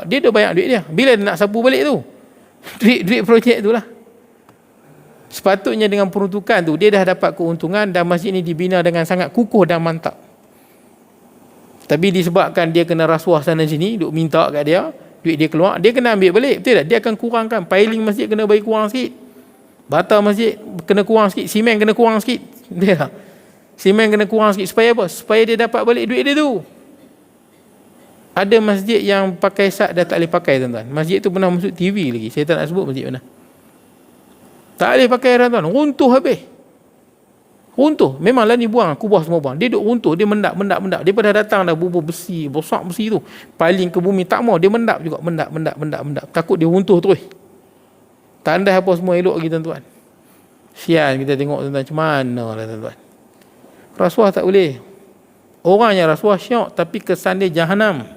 dia dah bayar duit dia. Bila dia nak sapu balik tu, duit projek tu lah. Sepatutnya dengan peruntukan tu, dia dah dapat keuntungan dan masjid ni dibina dengan sangat kukuh dan mantap. Tapi disebabkan dia kena rasuah sana sini, duk minta kat dia, duit dia keluar, dia kena ambil balik, betul tak? Dia akan kurangkan, piling masjid kena bagi kurang sikit, bata masjid kena kurang sikit, simen kena kurang sikit, betul tak? Simen kena kurang sikit, supaya apa? Supaya dia dapat balik duit dia tu. Ada masjid yang pakai sat dah tak boleh pakai, tuan-tuan. Masjid tu pernah masuk TV lagi, saya tak nak sebut masjid mana. Tak boleh pakai, tuan-tuan, runtuh habis. Runtuh, memanglah ni buang, kubah semua buang. Dia duduk runtuh, dia mendap. Dia dah datang dah bubur besi, besar besi tu, paling ke bumi, tak mau, dia mendap juga, mendap. Takut dia runtuh terus. Tanda apa semua elok lagi, tuan-tuan. Sian kita tengok, tuan-tuan, macam mana lah, tuan-tuan. Rasuah tak boleh. Orang yang rasuah syiok, tapi kesan dia jahanam.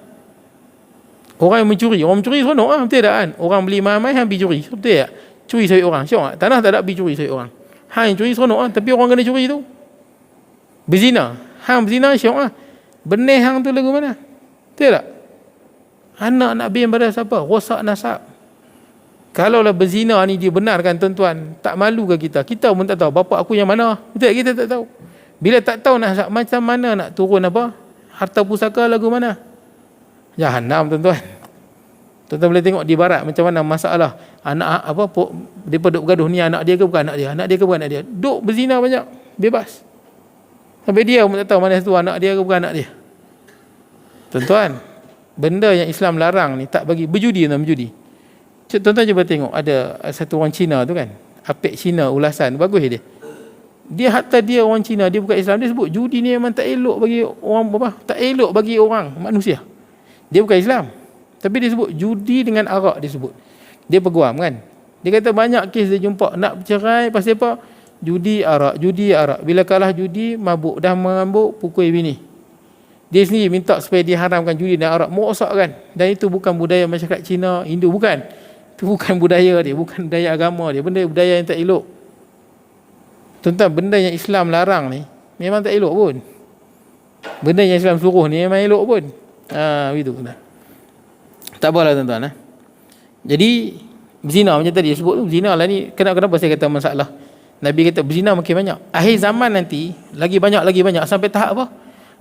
Orang yang mencuri seronok lah, betul tak kan? Orang beli mahal-mahal, hang pergi curi, betul tak? Curi sawit orang, syiok tak? Tanah tak ada pergi curi sawit orang. Hang curi seronok lah, tapi orang kena curi tu. Berzina, hang berzina syok lah. Benih hang tu lagu mana? Betul tak? Anak nak bin pada siapa? Rosak nasab. Kalaulah berzina ni dia benarkan, tuan-tuan, tak malu ke kita? Kita pun tak tahu bapa aku yang mana. Betul tak? Kita tak tahu. Bila tak tahu nasab, macam mana nak turun apa? Harta pusaka lagu mana? Jahanam, tuan-tuan. Tuan-tuan boleh tengok di barat macam mana masalah anak apa depa duk bergaduh, ni anak dia ke bukan anak dia, anak dia ke bukan anak dia. Duk berzina banyak, bebas. Sampai dia pun tak tahu mana tu anak dia ke bukan anak dia. Tuan-tuan, benda yang Islam larang ni tak bagi. Berjudi, tuan, berjudi. Tuan-tuan cuba tengok, ada satu orang Cina tu kan, apek Cina ulasan, bagus dia. Dia hatta dia orang Cina, dia bukan Islam, dia sebut judi ni memang tak elok bagi orang apa? Tak elok bagi orang manusia. Dia bukan Islam. Tapi dia sebut judi dengan arak, dia sebut. Dia peguam kan. Dia kata banyak kes dia jumpa nak bercerai pasal apa? Judi arak. Bila kalah judi, mabuk. Dah mabuk, pukul bini. Dia sendiri minta supaya diharamkan judi dan arak. Merosak kan. Dan itu bukan budaya masyarakat Cina, Hindu, bukan. Itu bukan budaya dia, bukan budaya agama dia. Benda budaya yang tak elok. Tuan-tuan, benda yang Islam larang ni memang tak elok pun. Benda yang Islam suruh ni memang elok pun. Begitu. Tak apalah, tuan-tuan. Jadi berzina macam tadi sebut tu, berzina lah ni. Kenapa saya kata masalah? Nabi kata berzina makin banyak. Akhir zaman nanti lagi banyak sampai tahap apa?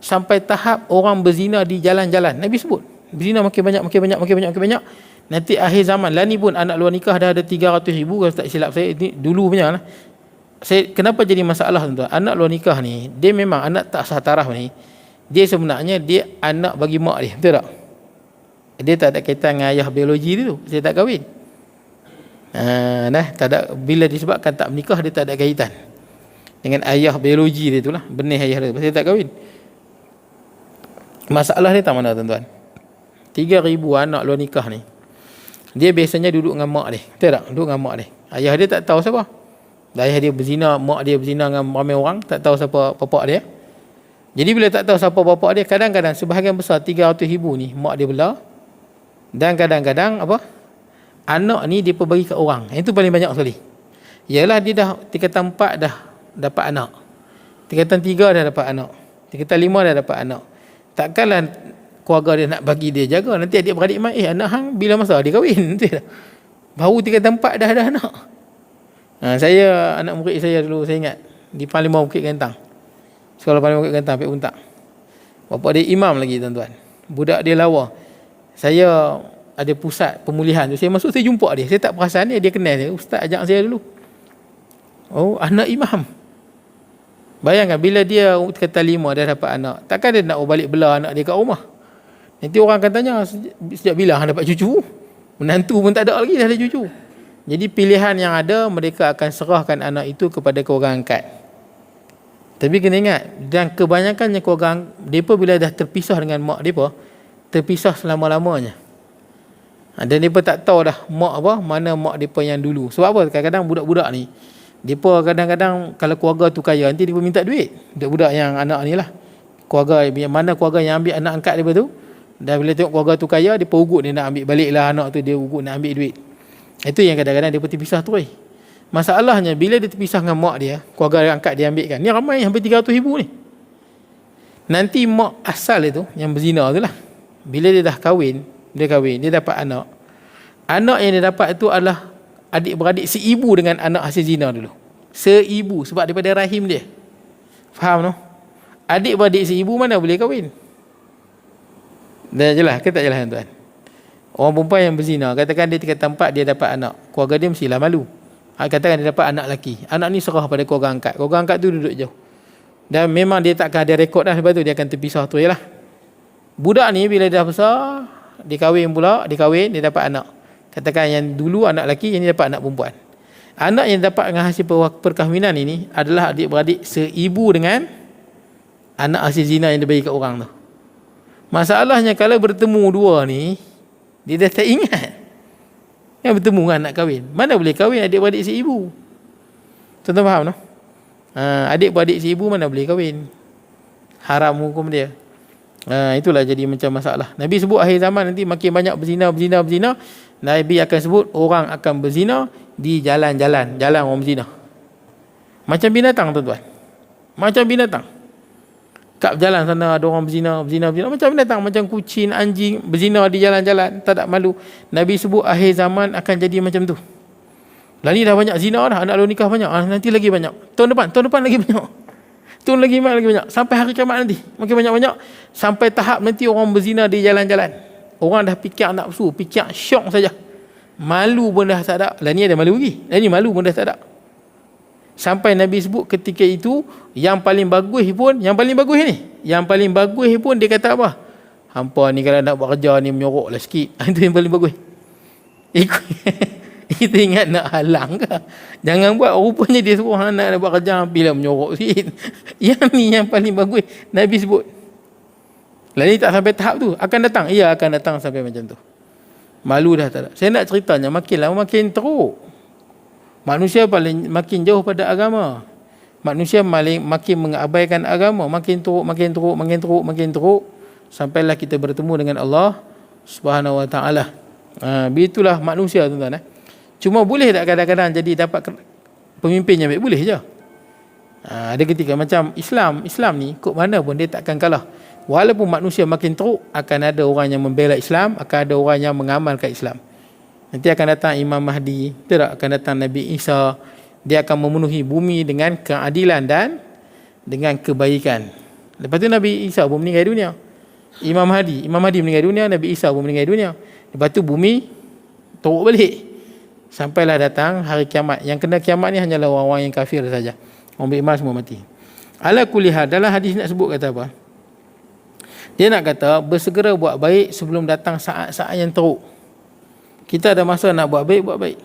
Sampai tahap orang berzina di jalan-jalan. Nabi sebut berzina makin banyak. Nanti akhir zaman lah ni pun anak luar nikah dah ada 300,000 kalau tak silap saya. Ini dulu punya lah. Kenapa jadi masalah, tuan-tuan? Anak luar nikah ni, dia memang anak tak sah taraf ni. Dia sebenarnya dia anak bagi mak dia, betul tak? Dia tak ada kaitan dengan ayah biologi dia tu. Dia tak kahwin. Tak ada, bila disebabkan tak menikah, dia tak ada kaitan dengan ayah biologi dia tu lah, benih ayah dia, dia tak kahwin. Masalah dia tak mana, tuan-tuan? 3,000 anak luar nikah ni, dia biasanya duduk dengan mak dia, betul tak? Duduk dengan mak dia. Ayah dia tak tahu siapa. Ayah dia berzina, mak dia berzina dengan ramai orang, tak tahu siapa bapak dia. Jadi bila tak tahu siapa bapak dia, kadang-kadang sebahagian besar 300,000 ni mak dia belah. Dan kadang-kadang apa? Anak ni dia bagi kat orang. Itu paling banyak sekali. Yalah, dia dah tingkatan 4 dah dapat anak. Tingkatan 3 dah dapat anak. Tingkatan 5 dah dapat anak. Takkanlah keluarga dia nak bagi dia jaga. Nanti adik-beradik main, anak hang bila masa dia kahwin? Baru tingkatan 4 dah ada anak. Saya, anak murid saya dulu, saya ingat, di Parlimen Bukit Gantang. Sekolah Parlimen Bukit Gantang, Pek Untak. Bapak dia imam lagi, tuan-tuan. Budak dia lawa. Saya ada pusat pemulihan tu. Saya masuk, saya jumpa dia. Saya tak perasan dia kenal saya. Ustaz ajak saya dulu. Oh, anak imam. Bayangkan bila dia kata 5 dah dapat anak. Takkan dia nak balik belah anak dia kat rumah. Nanti orang akan tanya, sejak bila hang dapat cucu? Menantu pun tak ada lagi, dah ada cucu. Jadi pilihan yang ada, mereka akan serahkan anak itu kepada keluarga angkat. Tapi kena ingat, dan kebanyakannya keluarga mereka bila dah terpisah dengan mak mereka, terpisah selama-lamanya. Dan mereka tak tahu dah mak apa, mana mak mereka yang dulu. Sebab apa? Kadang-kadang budak-budak ni, mereka kadang-kadang kalau keluarga tu kaya, nanti mereka minta duit. Budak-budak yang anak ni lah. Keluarga, mana keluarga yang ambil anak angkat mereka tu, dan bila tengok keluarga tu kaya, mereka ugut dia nak ambil balik lah anak tu, dia ugut nak ambil duit. Itu yang kadang-kadang mereka terpisah tu. Masalahnya, bila dia terpisah dengan mak dia, keluarga angkat dia ambil kan. Ni ramai hampir 300,000 ni. Nanti mak asal itu, yang berzina tu lah, bila dia dah kahwin, dia dapat anak. Anak yang dia dapat itu adalah adik-beradik seibu dengan anak hasil zina dulu. Seibu, sebab daripada rahim dia. Faham no? Adik-beradik seibu mana boleh kahwin? Dah jelas ke tak jelas tuan? Orang perempuan yang berzina, katakan dia tinggal tempat dia dapat anak, keluarga dia mestilah malu. Katakan dia dapat anak lelaki, anak ni serah pada keluarga angkat tu duduk jauh. Dan memang dia takkan ada rekod dah, lepas tu dia akan terpisah tu je lah. Budak ni bila dah besar, dia kahwin, dia dapat anak. Katakan yang dulu anak lelaki, yang ni dapat anak perempuan. Anak yang dapat dengan hasil perkahwinan ini adalah adik-beradik seibu dengan anak hasil zina yang dia bagi kat orang tu. Masalahnya kalau bertemu dua ni, dia dah tak ingat yang bertemu dengan anak kahwin. Mana boleh kahwin adik-beradik seibu? Tuan-tuan faham tak? Adik-beradik seibu mana boleh kahwin? Haram hukum dia. Itulah jadi macam masalah. Nabi sebut akhir zaman nanti makin banyak berzina. Nabi akan sebut orang akan berzina di jalan-jalan, jalan orang berzina. Macam binatang tuan-tuan. Macam binatang. Kat jalan sana ada orang berzina. Macam binatang, macam kucing, anjing berzina di jalan-jalan, tak ada malu. Nabi sebut akhir zaman akan jadi macam tu. Lah ni dah banyak zina dah, anak lu nikah banyak. Nanti lagi banyak. Tahun depan lagi banyak. Tahun lagi banyak. Sampai hari kiamat nanti makin banyak-banyak. Sampai tahap nanti orang berzina di jalan-jalan. Orang dah fikir nafsu, fikir syok saja. Malu pun dah tak ada. Lah ni ada malu lagi. Lah ni malu pun dah tak ada. Sampai Nabi sebut ketika itu yang paling bagus pun dia kata apa? Hampa ni kalau nak buat kerja ni menyoroklah sikit. Itu yang paling bagus. Kita ingat nak halang ke? Jangan buat. Rupanya dia suruh anak nak buat kerja, bila menyorok sikit. Yang ni yang paling bagus Nabi sebut. Lah ni tak sampai tahap tu. Akan datang. Ya, akan datang sampai macam tu. Malu dah tak ada. Saya nak ceritanya makin lama makin teruk. Manusia makin jauh pada agama. Manusia makin mengabaikan agama. Makin teruk. Sampailah kita bertemu dengan Allah Subhanahu Wa Taala. Begitulah manusia tuan-tuan. Cuma boleh tak kadang-kadang jadi dapat pemimpin yang baik? Boleh je. Ada ketika macam Islam ni kok mana pun dia takkan kalah. Walaupun manusia makin teruk, akan ada orang yang membela Islam, akan ada orang yang mengamalkan Islam. Nanti akan datang Imam Mahdi, akan datang Nabi Isa. Dia akan memenuhi bumi dengan keadilan dan dengan kebaikan. Lepas tu Nabi Isa pun meninggal dunia. Imam Mahdi meninggal dunia, Nabi Isa pun meninggal dunia. Lepas tu bumi teruk balik. Sampailah datang hari kiamat. Yang kena kiamat ni hanyalah orang-orang yang kafir saja. Orang beriman semua mati. Ala kulli hal, dalam hadis nak sebut kata apa? Dia nak kata bersegera buat baik sebelum datang saat-saat yang teruk. Kita ada masa nak buat baik.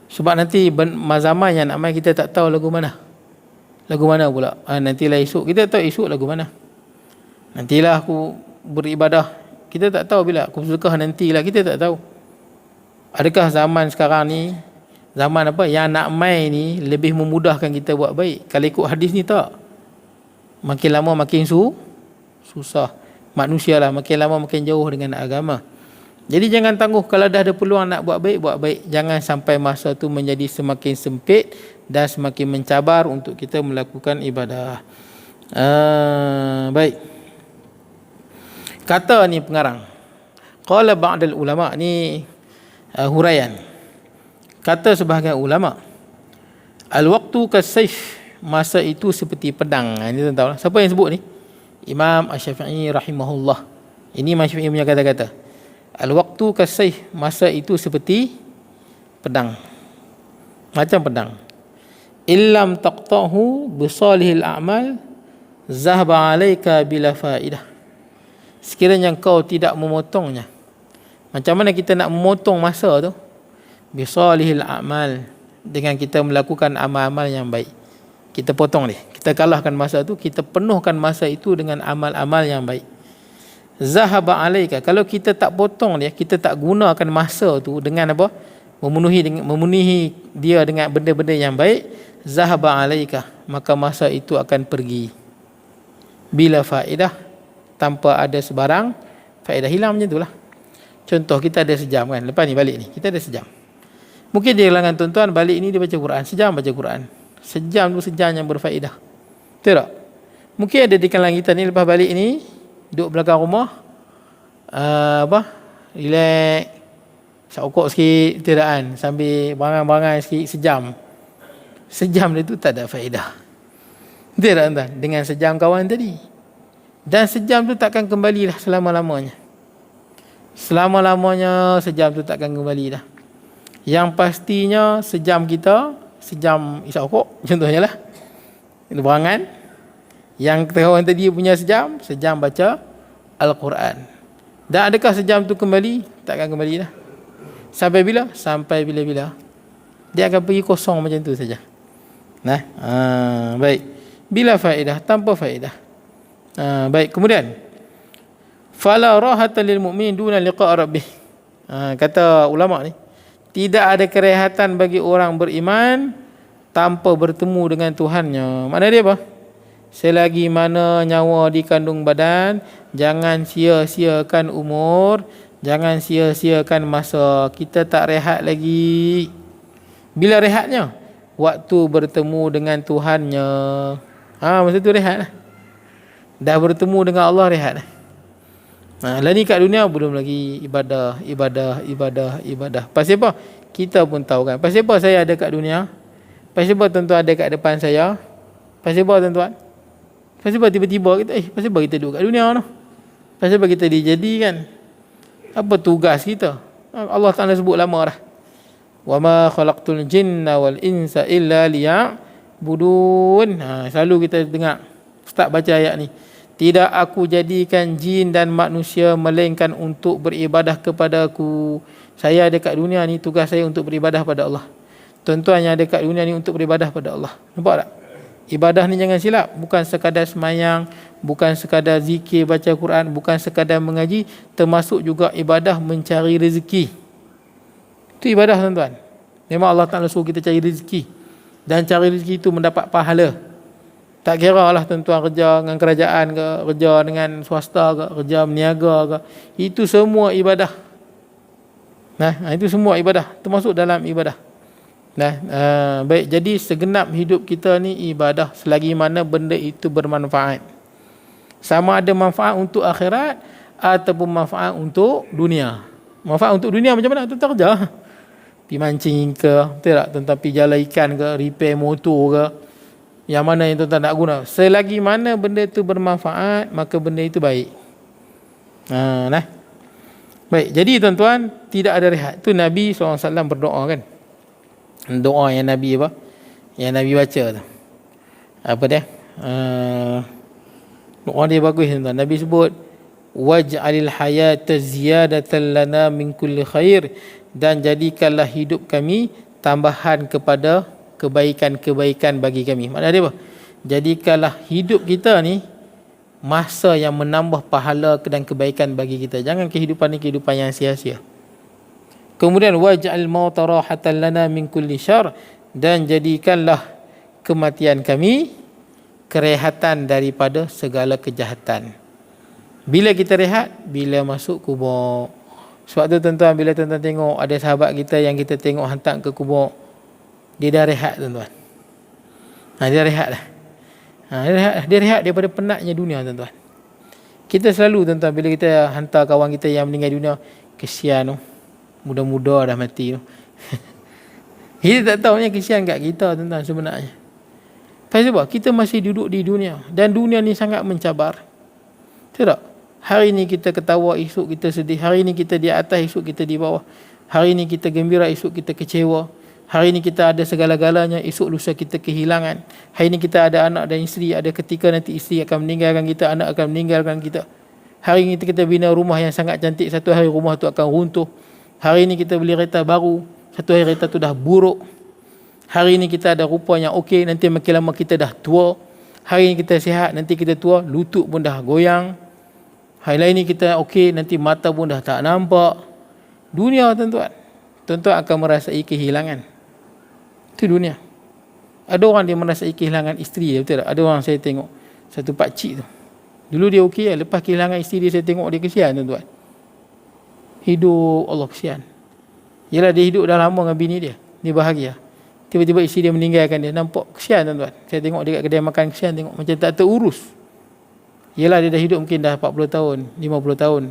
Sebab nanti zaman yang nak main kita tak tahu lagu mana. Lagu mana pula. Nantilah esok. Kita tahu esok lagu mana. Nantilah aku beribadah. Kita tak tahu bila aku sedekah nantilah. Kita tak tahu. Adakah zaman sekarang ni, zaman apa yang nak main ni lebih memudahkan kita buat baik? Kalau ikut hadis ni tak. Makin lama makin susah. Manusia lah makin lama makin jauh dengan agama. Jadi jangan tangguh, kalau dah ada peluang nak buat baik. Jangan sampai masa tu menjadi semakin sempit dan semakin mencabar untuk kita melakukan ibadah. Baik. Kata ni pengarang. Qala ba'dal ulama, ni huraian. Kata sebahagian ulama, al-waqtu kas-sayf, masa itu seperti pedang. Ini tuan tahu lah. Siapa yang sebut ni? Imam Asy-Syafi'i rahimahullah. Ini Imam Syafi'i punya kata-kata. Al-waqtu kas-sayf, masa itu seperti pedang. Macam pedang. Illam taqtahu bisalihil a'mal zahaba 'alaika bila faidah. Sekiranya kau tidak memotongnya. Macam mana kita nak memotong masa tu? Bisalihil a'mal, dengan kita melakukan amal-amal yang baik. Kita potong dia. Kita kalahkan masa tu, kita penuhkan masa itu dengan amal-amal yang baik. Zahaba alaika, kalau kita tak potong dia, kita tak gunakan masa tu dengan apa? Memenuhi dia dengan benda-benda yang baik, zahaba alaika, maka masa itu akan pergi bila faedah, tanpa ada sebarang faedah, hilang macam itulah. Contoh, kita ada sejam kan, lepas ni balik ni kita ada sejam. Mungkin dia kalangan tuan-tuan balik ni dia baca Quran, sejam baca Quran. Sejam tu sejam yang berfaedah. Betul tak? Mungkin ada di kalangan kita ni lepas balik ni duduk belakang rumah, relax, sakok sikit, betul tak kan, sambil bangang-bangang sikit, sejam dia tu tak ada faedah. Betul tak tuan? Dengan sejam kawan tadi, Dan sejam tu takkan kembali dah selama-lamanya. Selama-lamanya sejam tu takkan kembali dah. Yang pastinya sejam kita, sejam isap rokok contohnya lah, berangan. Yang kawan tadi punya sejam baca Al-Quran. Dan adakah sejam tu kembali? Takkan kembali dah. Sampai bila? Sampai bila-bila. Dia akan pergi kosong macam tu saja. Baik. Bila faedah? Tanpa faedah. Baik. Kemudian, fala rahata lil mu'min duna liqa' rabbih. Kata ulama ni, tidak ada kerehatan bagi orang beriman tanpa bertemu dengan Tuhannya. Makna dia apa? Selagi mana nyawa di kandung badan, jangan sia-siakan umur, jangan sia-siakan masa. Kita tak rehat lagi. Bila rehatnya? Waktu bertemu dengan Tuhannya. Masa tu rehat lah. Dah bertemu dengan Allah, rehat lah. Lah ni kat dunia belum lagi ibadah. Pasal apa? Kita pun tahu kan. Pasal apa saya ada kat dunia? Pasal apa tuan-tuan ada kat depan saya? Pasal apa tuan-tuan? Pasal apa tiba-tiba kita, pasal apa kita duduk kat dunia tu? Pasal apa kita dijadikan? Apa tugas kita? Allah Ta'ala sebut lama dah. Wa ma khalaqtul jinna wal insa illa liya'budun. Selalu kita dengar Ustaz baca ayat ni. Tidak aku jadikan jin dan manusia melainkan untuk beribadah kepada aku. Saya ada kat dunia ni, tugas saya untuk beribadah pada Allah. Tuan-tuan yang ada kat dunia ni untuk beribadah pada Allah. Nampak tak? Ibadah ni jangan silap. Bukan sekadar semayang, bukan sekadar zikir, baca Quran, bukan sekadar mengaji. Termasuk juga ibadah mencari rezeki. Itu ibadah tuan-tuan. Memang Allah Ta'ala suruh kita cari rezeki. Dan cari rezeki itu mendapat pahala. Tak kira lah tuan-tuan kerja dengan kerajaan ke, kerja dengan swasta ke, kerja meniaga ke. Itu semua ibadah. Itu semua ibadah. Termasuk dalam ibadah. Baik, jadi segenap hidup kita ni ibadah selagi mana benda itu bermanfaat. Sama ada manfaat untuk akhirat ataupun manfaat untuk dunia. Manfaat untuk dunia macam mana? Tuan-tuan kerja. Pergi mancing ke, betul tak? Tuan-tuan pergi jalan ikan ke, repair motor ke. Yang mana yang tuan-tuan nak guna. Selagi mana benda itu bermanfaat, maka benda itu baik. Baik, jadi tuan-tuan, tidak ada rehat. Itu Nabi SAW berdoa kan. Doa yang Nabi apa? Yang Nabi baca tu. Apa dia? Doa dia bagus tuan. Nabi sebut waj'alil hayata ziyadatan lana min kulli khair, dan jadikanlah hidup kami tambahan kepada kebaikan-kebaikan bagi kami. Maknanya dia apa? Jadikanlah hidup kita ni masa yang menambah pahala dan kebaikan bagi kita. Jangan kehidupan ni kehidupan yang sia-sia. Kemudian waj'al mauta rahatan lana min kulli syarr, dan jadikanlah kematian kami kerehatan daripada segala kejahatan. Bila kita rehat? Bila masuk kubur. Sebab tu tuan-tuan, bila tuan-tuan tengok ada sahabat kita yang kita tengok hantar ke kubur, dia dah rehat tuan-tuan. Dia rehat dah. Dia rehat daripada penatnya dunia tuan-tuan. Kita selalu tuan-tuan bila kita hantar kawan kita yang meninggal dunia, kesian tu. Muda-muda dah mati tu. Kita tak tahu yang kesian kat kita tuan-tuan sebenarnya. Pasal apa? Kita masih duduk di dunia. Dan dunia ni sangat mencabar. Tak? Hari ni kita ketawa, esok kita sedih. Hari ni kita di atas, esok kita di bawah. Hari ni kita gembira, esok kita kecewa. Hari ni kita ada segala-galanya, esok lusa kita kehilangan. Hari ni kita ada anak dan isteri. Ada ketika nanti isteri akan meninggalkan kita, anak akan meninggalkan kita. Hari ni kita bina rumah yang sangat cantik, satu hari rumah tu akan runtuh. Hari ni kita beli kereta baru, satu hari kereta tu dah buruk. Hari ni kita ada rupa yang okey, nanti makin lama kita dah tua. Hari ni kita sihat, nanti kita tua, lutut pun dah goyang. Hari lain ni kita okey, nanti mata pun dah tak nampak. Dunia tuan-tuan. Tuan-tuan akan merasai kehilangan. Itu dunia. Ada orang dia merasai kehilangan isteri dia, betul tak? Ada orang saya tengok, satu pakcik tu. Dulu dia okey, lepas kehilangan isteri dia, saya tengok dia kesian tuan-tuan. Hidup, Allah kesian. Yelah, dia hidup dah lama dengan bini dia. Dia bahagia. Tiba-tiba isteri dia meninggalkan dia. Nampak kesian tuan-tuan. Saya tengok dia kat kedai makan, kesian tengok. Macam tak terurus. Yelah, dia dah hidup mungkin dah 40 tahun, 50 tahun.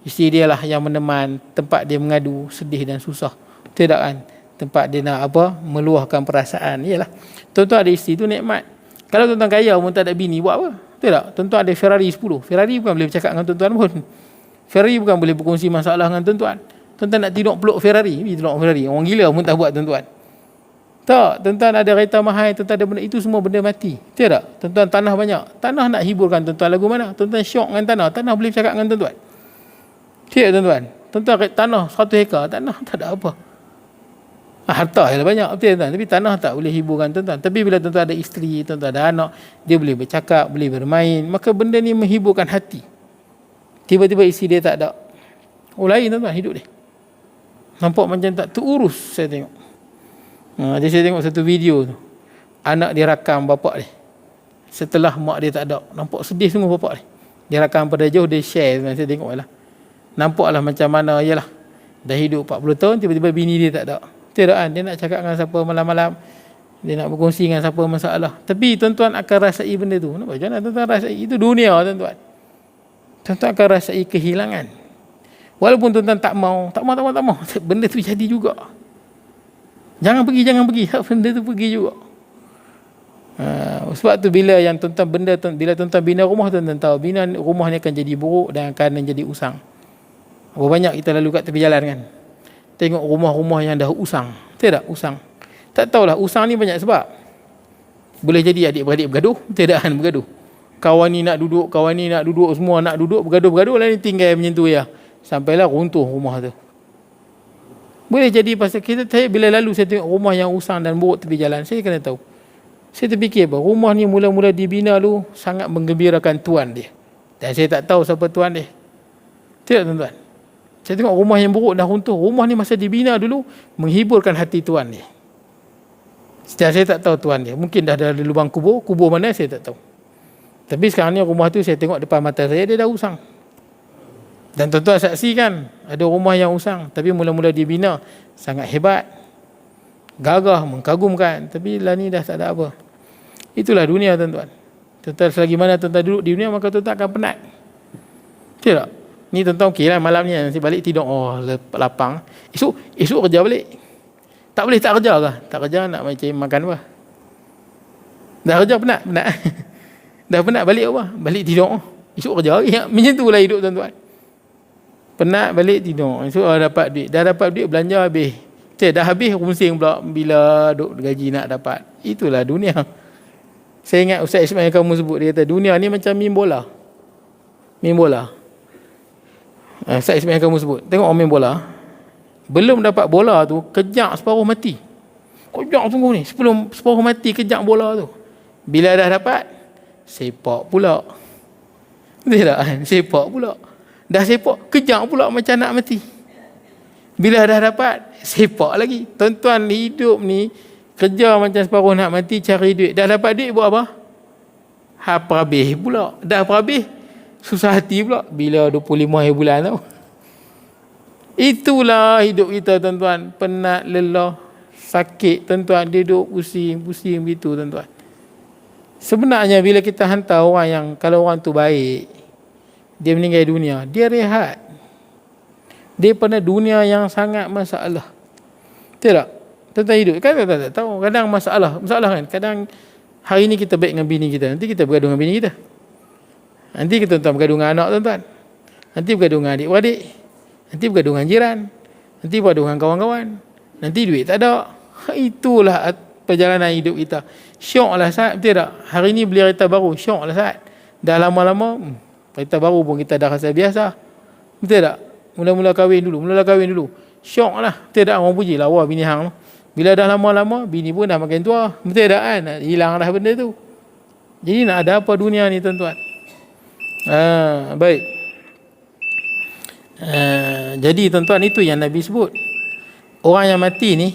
Isteri dia lah yang meneman, tempat dia mengadu, sedih dan susah. Tidak kan? Tempat dia nak meluahkan perasaan. Yelah. Tuan-tuan ada isteri tu nikmat. Kalau tuan-tuan kaya pun tak ada bini, buat apa? Betul tak? Tuan-tuan ada Ferrari 10. Ferrari bukan boleh bercakap dengan tuan-tuan pun. Ferrari bukan boleh berkongsi masalah dengan tuan-tuan. Tuan-tuan nak tidur peluk Ferrari, pergi tengok Ferrari. Orang gila pun tak buat tuan-tuan. Tak, tuan-tuan ada kereta mahal, tuan-tuan ada benda, itu semua benda mati. Betul tak? Tuan-tuan tanah banyak. Tanah nak hiburkan tuan-tuan lagu mana? Tuan-tuan syok dengan tanah. Tanah boleh bercakap dengan tuan-tuan. Betul tak tuan-tuan? Tuan-tuan tanah 100 hektar, tanah tak ada apa. Harta ialah banyak, betul tuan, tapi tanah tak boleh hiburkan tuan-tuan. Tapi bila tuan-tuan ada isteri, tuan-tuan ada anak, dia boleh bercakap, boleh bermain, maka benda ni menghiburkan hati. Tiba-tiba isteri dia tak ada. Oh lain tuan-tuan hidup dia. Nampak macam tak terurus saya tengok. Jadi saya tengok satu video tu. Anak dia rakam bapak dia. Setelah mak dia tak ada. Nampak sedih semua bapak dia. Dia rakam pada jauh, dia share. Saya tengok lah. Nampaklah macam mana, yalah. Dah hidup 40 tahun, tiba-tiba bini dia tak ada. Betul tak kan? Dia nak cakap dengan siapa malam-malam. Dia nak berkongsi dengan siapa masalah. Tapi tuan-tuan akan rasai benda tu. Nampak macam mana tuan-tuan rasai? Itu dunia tuan-tuan. Tuan-tuan akan rasai kehilangan. Walaupun tuan-tuan tak mau. Benda tu jadi juga. Jangan pergi. Benda tu pergi juga. Sebab tu bila tuan-tuan bina rumah, tuan-tuan tahu bina rumah ni akan jadi buruk dan akan jadi usang. Berapa banyak kita lalu kat tepi jalan kan, tengok rumah-rumah yang dah usang. Betul tak? Usang. Tak tahulah, usang ni banyak sebab. Boleh jadi adik-beradik bergaduh. Betul tak kan? Bergaduh. Kawan ni nak duduk, semua nak duduk, bergaduh lah, ni tinggal macam tu ya. Sampailah runtuh rumah tu. Boleh jadi pasal saya bila lalu saya tengok rumah yang usang dan buruk tepi jalan, saya kena tahu. Saya terfikir bahawa rumah ni mula-mula dibina dulu sangat menggembirakan tuan dia. Dan saya tak tahu siapa tuan dia. Tidak tuan-tuan. Saya tengok rumah yang buruk dah runtuh. Rumah ni masa dibina dulu menghiburkan hati tuan dia. Dan saya tak tahu tuan dia. Mungkin dah ada lubang kubur mana saya tak tahu. Tapi sekarang ni rumah tu saya tengok depan mata saya, dia dah usang. Dan tuan-tuan saksikan ada rumah yang usang tapi mula-mula dibina sangat hebat, gagah, mengkagumkan, tapi lah ni dah tak ada apa. Itulah dunia tuan-tuan. Tuan-tuan selagi mana tuan-tuan duduk di dunia, maka tuan-tuan akan penat. Betul tak? Ni tuan-tuan okey lah malam ni nanti balik tidur, lapang. Esok kerja balik. Tak boleh tak kerja ke? Tak kerja nak macam makan apa? Dah kerja penat. Dah penat balik apa? Balik tidur. Esok kerja lagi. Macam tu lah hidup tuan-tuan. Penat balik tidur. Esok dapat duit. Dah dapat duit belanja habis. Dah habis rusing pula bila duk gaji nak dapat. Itulah dunia. Saya ingat Ustaz Ismail kamu sebut, dia kata dunia ni macam main bola. Main bola. Ustaz Ismail kamu sebut. Tengok orang main bola. Belum dapat bola tu, kejak separuh mati. Kejak sungguh ni. Sebelum separuh mati kejak bola tu. Bila dah dapat, sepak pula. Betul tak? Sepak pula. Dah sepak, kejak pula macam nak mati. Bila dah dapat, sepak lagi. Tuan-tuan hidup ni, kerja macam separuh nak mati, cari duit. Dah dapat duit buat apa? Perhabis pula. Dah perhabis, susah hati pula. Bila 25 hari bulan tu. Itulah hidup kita tuan-tuan. Penat, lelah, sakit tuan-tuan. Dia duduk pusing begitu tuan-tuan. Sebenarnya bila kita hantar orang yang, kalau orang tu baik, dia meninggal dunia, dia rehat. Dia pada dunia yang sangat masalah. Betul tak? Tentang hidup. Kan tak tahu. Kadang masalah kan. Kadang hari ni kita baik dengan bini kita. Nanti kita bergaduh dengan bini kita. Nanti kita bergaduh dengan anak tuan-tuan. Nanti bergaduh dengan adik-beradik. Nanti bergaduh dengan jiran. Nanti bergaduh dengan kawan-kawan. Nanti duit tak ada. Itulah perjalanan hidup kita. Syok lah saat. Betul tak? Hari ni beli kereta baru. Syok lah saat. Dah lama-lama, kereta baru pun kita dah rasa biasa. Betul tak? Mula-mula kahwin dulu. Syok lah. Betul tak? Orang puji lah. Wah bini hang. Bila dah lama-lama, bini pun dah makin tua. Betul tak kan? Hilang dah benda tu. Jadi nak ada apa dunia ni tuan-tuan? Baik. Jadi tuan-tuan, itu yang Nabi sebut. Orang yang mati ni,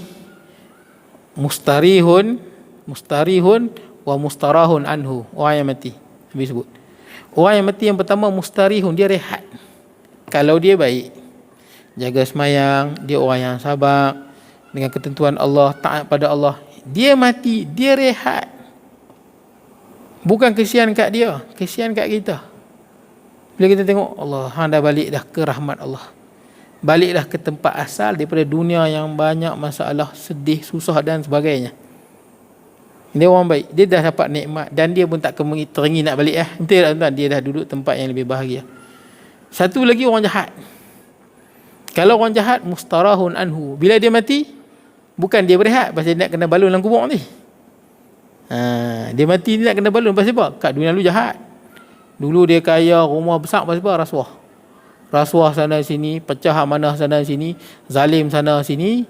mustarihun wa mustarahun anhu. Orang yang mati. Nabi sebut. Orang yang mati yang pertama mustarihun, dia rehat. Kalau dia baik, jaga semayang, dia orang yang sabar dengan ketentuan Allah, taat pada Allah, dia mati, dia rehat. Bukan kesian kat dia, kesian kat kita. Bila kita tengok Allah, hang dah balik dah ke rahmat Allah. Baliklah ke tempat asal daripada dunia yang banyak masalah, sedih, susah dan sebagainya. Dia orang baik. Dia dah dapat nikmat dan dia pun tak teringin nak balik Betul tak tuan? Dia dah duduk tempat yang lebih bahagia. Satu lagi orang jahat. Kalau orang jahat mustarahun anhu. Bila dia mati, bukan dia berehat pasal dia nak kena balun dalam kubur ni. Dia mati dia nak kena balun pasal apa? Kat dunia dulu jahat. Dulu dia kaya, rumah besar pasal apa? Rasuah. Rasuah sana sini, pecah amanah sana sini, zalim sana sini.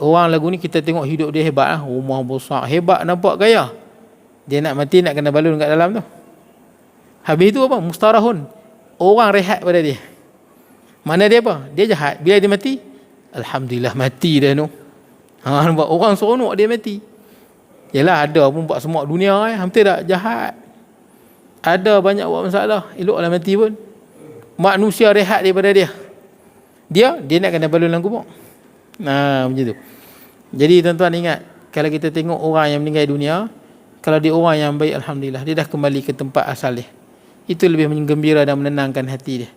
Orang lagu ni kita tengok hidup dia hebat lah. Rumah besar, hebat, nampak kaya. Dia nak mati nak kena balun kat dalam tu. Habis tu apa? Mustarahun. Orang rehat pada dia. Mana dia apa? Dia jahat. Bila dia mati, alhamdulillah mati dah tu. Nampak orang seronok dia mati. Yalah ada pun buat semua dunia hampir tak jahat. Ada banyak buat masalah, eloklah mati pun. Manusia rehat daripada dia. Dia nak kena balun dalam kubur. Macam tu. Jadi tuan-tuan ingat, kalau kita tengok orang yang meninggal dunia, kalau dia orang yang baik, alhamdulillah, dia dah kembali ke tempat asal dia. Itu lebih menggembira dan menenangkan hati dia.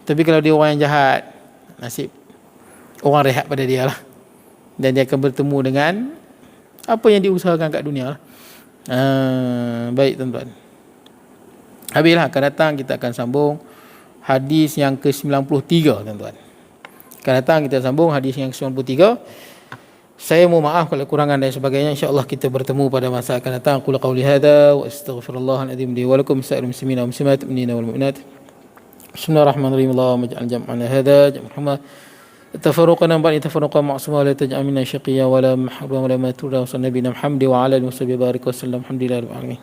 Tapi kalau dia orang yang jahat, nasib orang rehat pada dia lah. Dan dia akan bertemu dengan apa yang diusahakan kat dunia lah. Baik tuan-tuan. Habislah, akan datang kita akan sambung hadis yang ke-93 tuan-tuan. Akan datang kita sambung hadis yang ke-93. Saya mohon maaf kalau kurangan dan sebagainya. InsyaAllah kita bertemu pada masa akan datang. Qul qawli hadha wa astaghfirullahal azim li wa lakum sa'iril muslimina wal muslimat mu'minina wal mu'minat. Bismillahirrahmanirrahim. Allahumma ij'al jam'ana hadha jam'an tafarruqana ba'da tafarruqa ma'suma wa la taj'al minna shaqiyya wa la mahruman wa la matura wa sallallahu nabiyina Muhammad wa ala alihi wa sahbihi barik wa sallam. Alhamdulillahirabbil alamin.